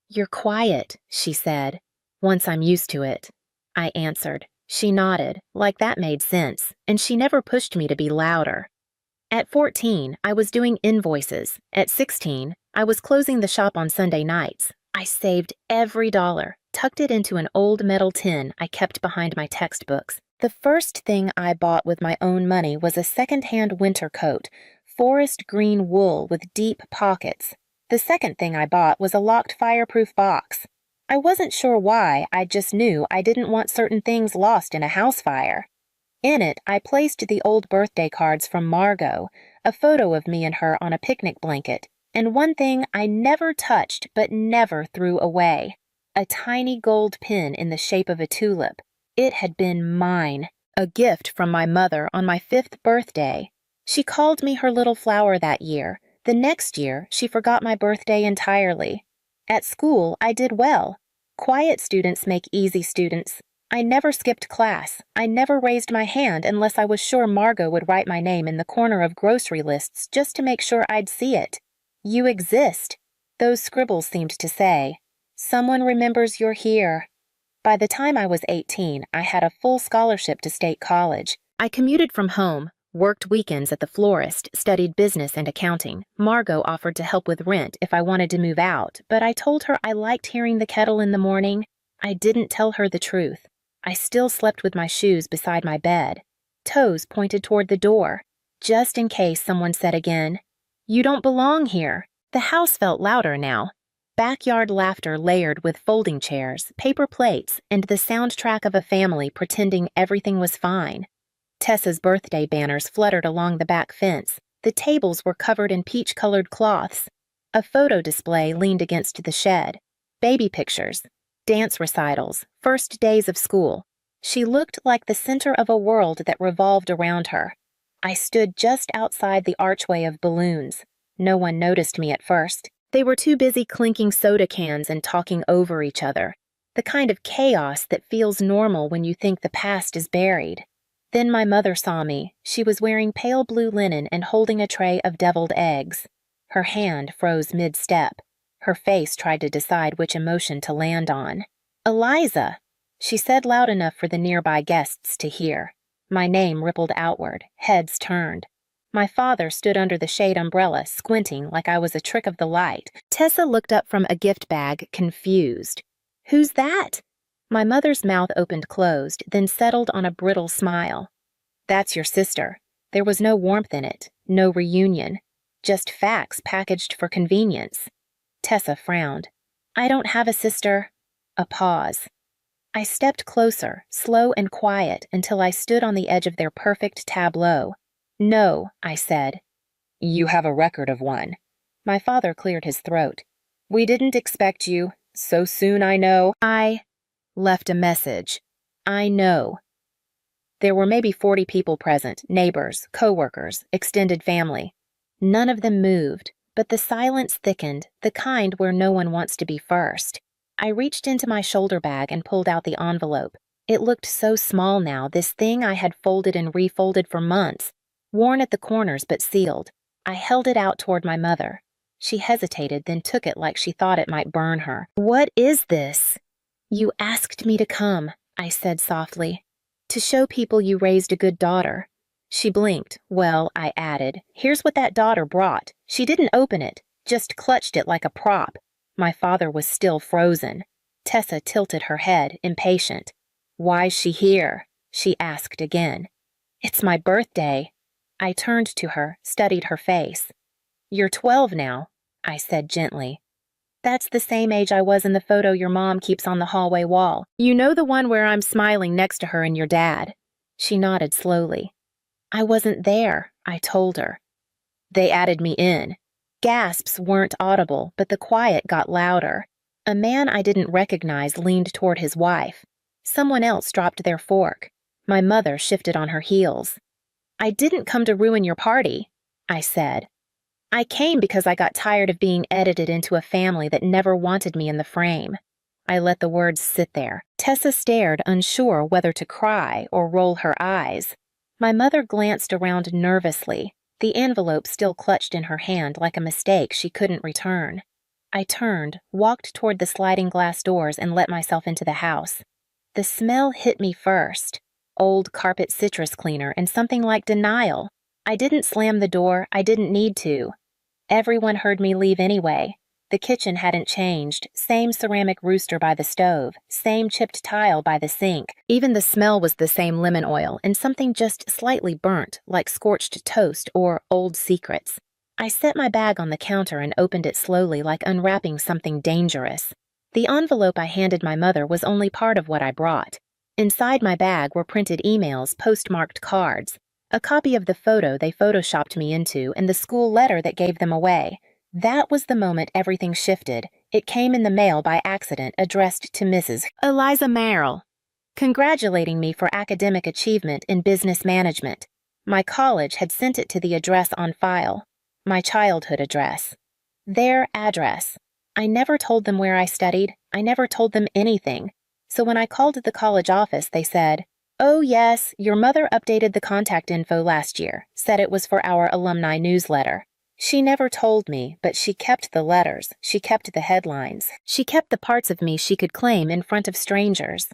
"You're quiet," she said. "Once I'm used to it," I answered. She nodded, like that made sense, and she never pushed me to be louder. At 14, I was doing invoices. At 16, I was closing the shop on Sunday nights. I saved every dollar, tucked it into an old metal tin I kept behind my textbooks. The first thing I bought with my own money was a second-hand winter coat, forest green wool with deep pockets. The second thing I bought was a locked fireproof box. I wasn't sure why, I just knew I didn't want certain things lost in a house fire. In it, I placed the old birthday cards from Margot, a photo of me and her on a picnic blanket, and one thing I never touched but never threw away, a tiny gold pin in the shape of a tulip. It had been mine, a gift from my mother on my 5th birthday. She called me her little flower that year. The next year, she forgot my birthday entirely. At school, I did well. Quiet students make easy students. I never skipped class. I never raised my hand unless I was sure Margot would write my name in the corner of grocery lists just to make sure I'd see it. "You exist," those scribbles seemed to say. Someone remembers you're here. By the time I was 18, I had a full scholarship to state college. I commuted from home, worked weekends at the florist, studied business and accounting. Margot offered to help with rent if I wanted to move out, but I told her I liked hearing the kettle in the morning. I didn't tell her the truth. I still slept with my shoes beside my bed. Toes pointed toward the door, just in case someone said again, "You don't belong here." The house felt louder now. Backyard laughter layered with folding chairs, paper plates, and the soundtrack of a family pretending everything was fine. Tessa's birthday banners fluttered along the back fence. The tables were covered in peach-colored cloths. A photo display leaned against the shed. Baby pictures, dance recitals, first days of school. She looked like the center of a world that revolved around her. I stood just outside the archway of balloons. No one noticed me at first. They were too busy clinking soda cans and talking over each other. The kind of chaos that feels normal when you think the past is buried. Then my mother saw me. She was wearing pale blue linen and holding a tray of deviled eggs. Her hand froze mid-step. Her face tried to decide which emotion to land on. "Eliza," she said loud enough for the nearby guests to hear. My name rippled outward, heads turned. My father stood under the shade umbrella, squinting like I was a trick of the light. Tessa looked up from a gift bag, confused. "Who's that?" My mother's mouth opened closed, then settled on a brittle smile. "That's your sister." There was no warmth in it, no reunion, just facts packaged for convenience. Tessa frowned. "I don't have a sister." A pause. I stepped closer, slow and quiet, until I stood on the edge of their perfect tableau. "No," I said. "You have a record of one." My father cleared his throat. "We didn't expect you. So soon, I know." I left a message. I know. There were maybe 40 people present, neighbors, co-workers, extended family. None of them moved, but the silence thickened, the kind where no one wants to be first. I reached into my shoulder bag and pulled out the envelope. It looked so small now, this thing I had folded and refolded for months, worn at the corners but sealed. I held it out toward my mother. She hesitated, then took it like she thought it might burn her. "What is this?" "You asked me to come," I said softly. "To show people you raised a good daughter." She blinked. "Well," I added, "here's what that daughter brought." She didn't open it, just clutched it like a prop. My father was still frozen. Tessa tilted her head, impatient. "Why's she here?" she asked again. "It's my birthday." I turned to her, studied her face. "You're 12 now," I said gently. "That's the same age I was in the photo your mom keeps on the hallway wall. You know, the one where I'm smiling next to her and your dad." She nodded slowly. "I wasn't there," I told her. "They added me in." Gasps weren't audible, but the quiet got louder. A man I didn't recognize leaned toward his wife. Someone else dropped their fork. My mother shifted on her heels. "I didn't come to ruin your party," I said. "I came because I got tired of being edited into a family that never wanted me in the frame." I let the words sit there. Tessa stared, unsure whether to cry or roll her eyes. My mother glanced around nervously, the envelope still clutched in her hand like a mistake she couldn't return. I turned, walked toward the sliding glass doors, and let myself into the house. The smell hit me first. Old carpet citrus cleaner and something like denial. I didn't slam the door, I didn't need to. Everyone heard me leave anyway. The kitchen hadn't changed, same ceramic rooster by the stove, same chipped tile by the sink. Even the smell was the same lemon oil and something just slightly burnt, like scorched toast or old secrets. I set my bag on the counter and opened it slowly, like unwrapping something dangerous. The envelope I handed my mother was only part of what I brought. Inside my bag were printed emails, postmarked cards, a copy of the photo they photoshopped me into, and the school letter that gave them away. That was the moment everything shifted. It came in the mail by accident, addressed to Mrs. Eliza Merrill, congratulating me for academic achievement in business management. My college had sent it to the address on file, my childhood address. Their address. I never told them where I studied. I never told them anything. So when I called the college office, they said, "Oh yes, your mother updated the contact info last year, said it was for our alumni newsletter." She never told me, but she kept the letters, she kept the headlines, she kept the parts of me she could claim in front of strangers.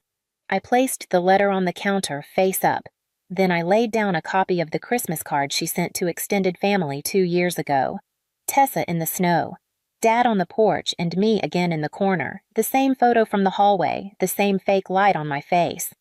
I placed the letter on the counter face up. Then I laid down a copy of the Christmas card she sent to extended family 2 years ago. Tessa in the snow. Dad on the porch and me again in the corner, the same photo from the hallway, the same fake light on my face.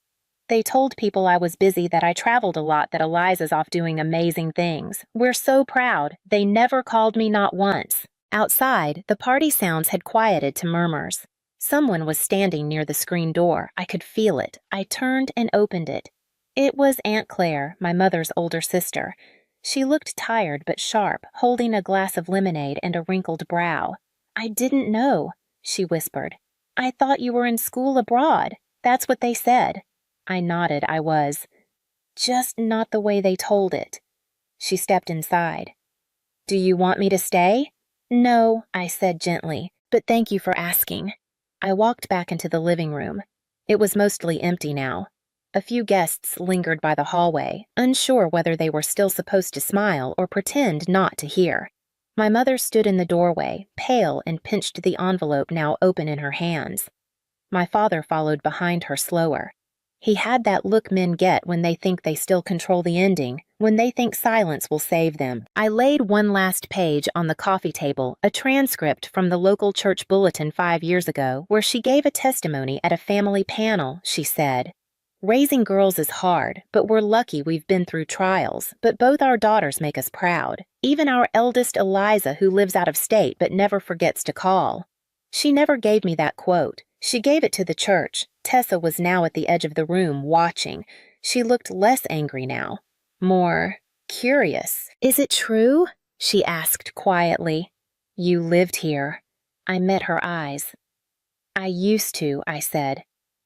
They told people I was busy, that I traveled a lot, that Eliza's off doing amazing things. We're so proud. They never called me, not once. Outside, the party sounds had quieted to murmurs. Someone was standing near the screen door. I could feel it. I turned and opened it. It was Aunt Claire, my mother's older sister. She looked tired but sharp, holding a glass of lemonade and a wrinkled brow. "I didn't know," she whispered. "I thought you were in school abroad. That's what they said." I nodded. I was. Just not the way they told it. She stepped inside. "Do you want me to stay?" "No," I said gently, "but thank you for asking." I walked back into the living room. It was mostly empty now. A few guests lingered by the hallway, unsure whether they were still supposed to smile or pretend not to hear. My mother stood in the doorway, pale, and pinched the envelope now open in her hands. My father followed behind her slower. He had that look men get when they think they still control the ending, when they think silence will save them. I laid one last page on the coffee table, a transcript from the local church bulletin 5 years ago, where she gave a testimony at a family panel. She said, "Raising girls is hard, but we're lucky we've been through trials, but both our daughters make us proud. Even our eldest Eliza, who lives out of state but never forgets to call." She never gave me that quote. She gave it to the church. Tessa was now at the edge of the room, watching. She looked less angry now, more curious. "Is it true?" she asked quietly. "You lived here." I met her eyes. "I used to," I said.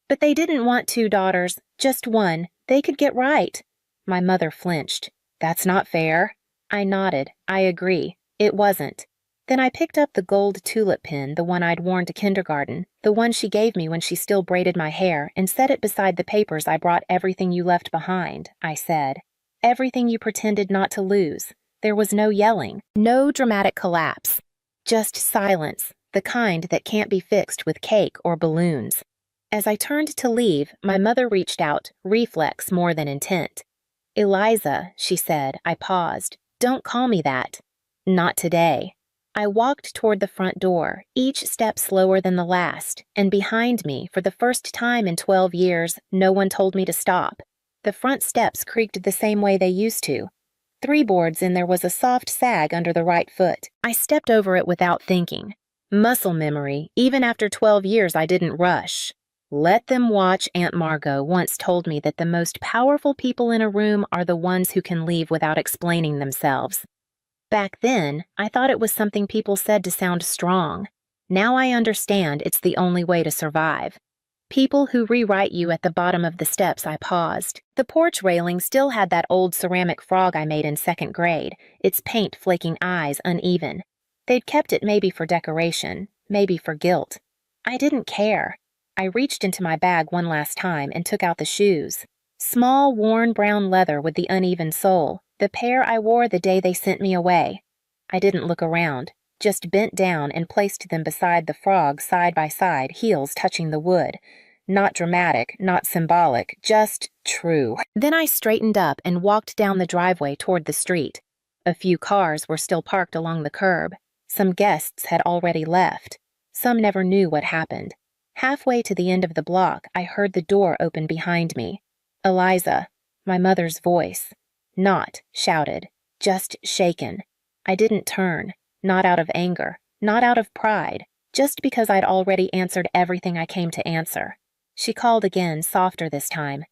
"But they didn't want 2 daughters, just one. They could get right." My mother flinched. "That's not fair." I nodded. "I agree. It wasn't." Then I picked up the gold tulip pin, the one I'd worn to kindergarten, the one she gave me when she still braided my hair, and set it beside the papers I brought. "Everything you left behind," I said. "Everything you pretended not to lose." There was no yelling, no dramatic collapse. Just silence, the kind that can't be fixed with cake or balloons. As I turned to leave, my mother reached out, reflex more than intent. "Eliza," she said. I paused. "Don't call me that." "Not today." I walked toward the front door, each step slower than the last, and behind me, for the first time in 12 years, no one told me to stop. The front steps creaked the same way they used to. 3 boards in, there was a soft sag under the right foot. I stepped over it without thinking. Muscle memory. Even after 12 years, I didn't rush. "Let them watch," Aunt Margot once told me, that the most powerful people in a room are the ones who can leave without explaining themselves. Back then, I thought it was something people said to sound strong. Now I understand it's the only way to survive. People who rewrite you at the bottom of the steps. I paused. The porch railing still had that old ceramic frog I made in 2nd grade, its paint flaking eyes uneven. They'd kept it maybe for decoration, maybe for guilt. I didn't care. I reached into my bag one last time and took out the shoes. Small, worn brown leather with the uneven sole, the pair I wore the day they sent me away. I didn't look around, just bent down and placed them beside the frog side by side, heels touching the wood. Not dramatic, not symbolic, just true. Then I straightened up and walked down the driveway toward the street. A few cars were still parked along the curb. Some guests had already left. Some never knew what happened. Halfway to the end of the block, I heard the door open behind me. "Eliza," my mother's voice. Not shouted, just shaken. I didn't turn, not out of anger, not out of pride, just because I'd already answered everything I came to answer. She called again, softer this time.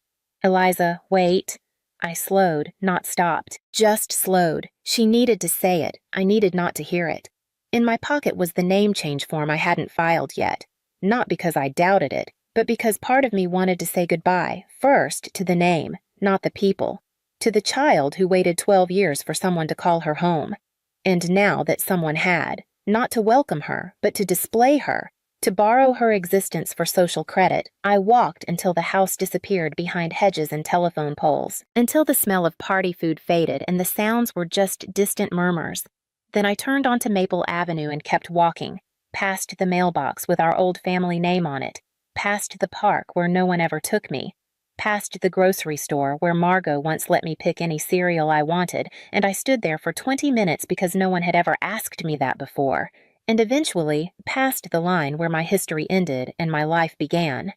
"Eliza, wait." I slowed, not stopped, just slowed. She needed to say it. I needed not to hear it. In my pocket was the name change form I hadn't filed yet. Not because I doubted it, but because part of me wanted to say goodbye, first to the name, not the people, to the child who waited 12 years for someone to call her home. And now that someone had, not to welcome her, but to display her, to borrow her existence for social credit, I walked until the house disappeared behind hedges and telephone poles, until the smell of party food faded and the sounds were just distant murmurs. Then I turned onto Maple Avenue and kept walking, past the mailbox with our old family name on it, past the park where no one ever took me, past the grocery store where Margot once let me pick any cereal I wanted, and I stood there for 20 minutes because no one had ever asked me that before, and eventually past the line where my history ended and my life began.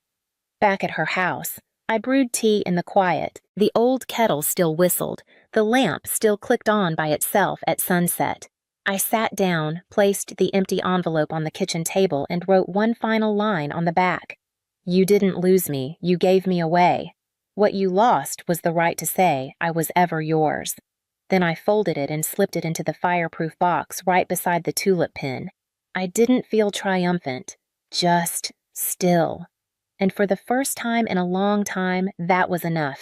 Back at her house, I brewed tea in the quiet. The old kettle still whistled. The lamp still clicked on by itself at sunset. I sat down, placed the empty envelope on the kitchen table, and wrote one final line on the back. You didn't lose me, you gave me away. What you lost was the right to say I was ever yours. Then I folded it and slipped it into the fireproof box right beside the tulip pin. I didn't feel triumphant, just still. And for the first time in a long time, that was enough.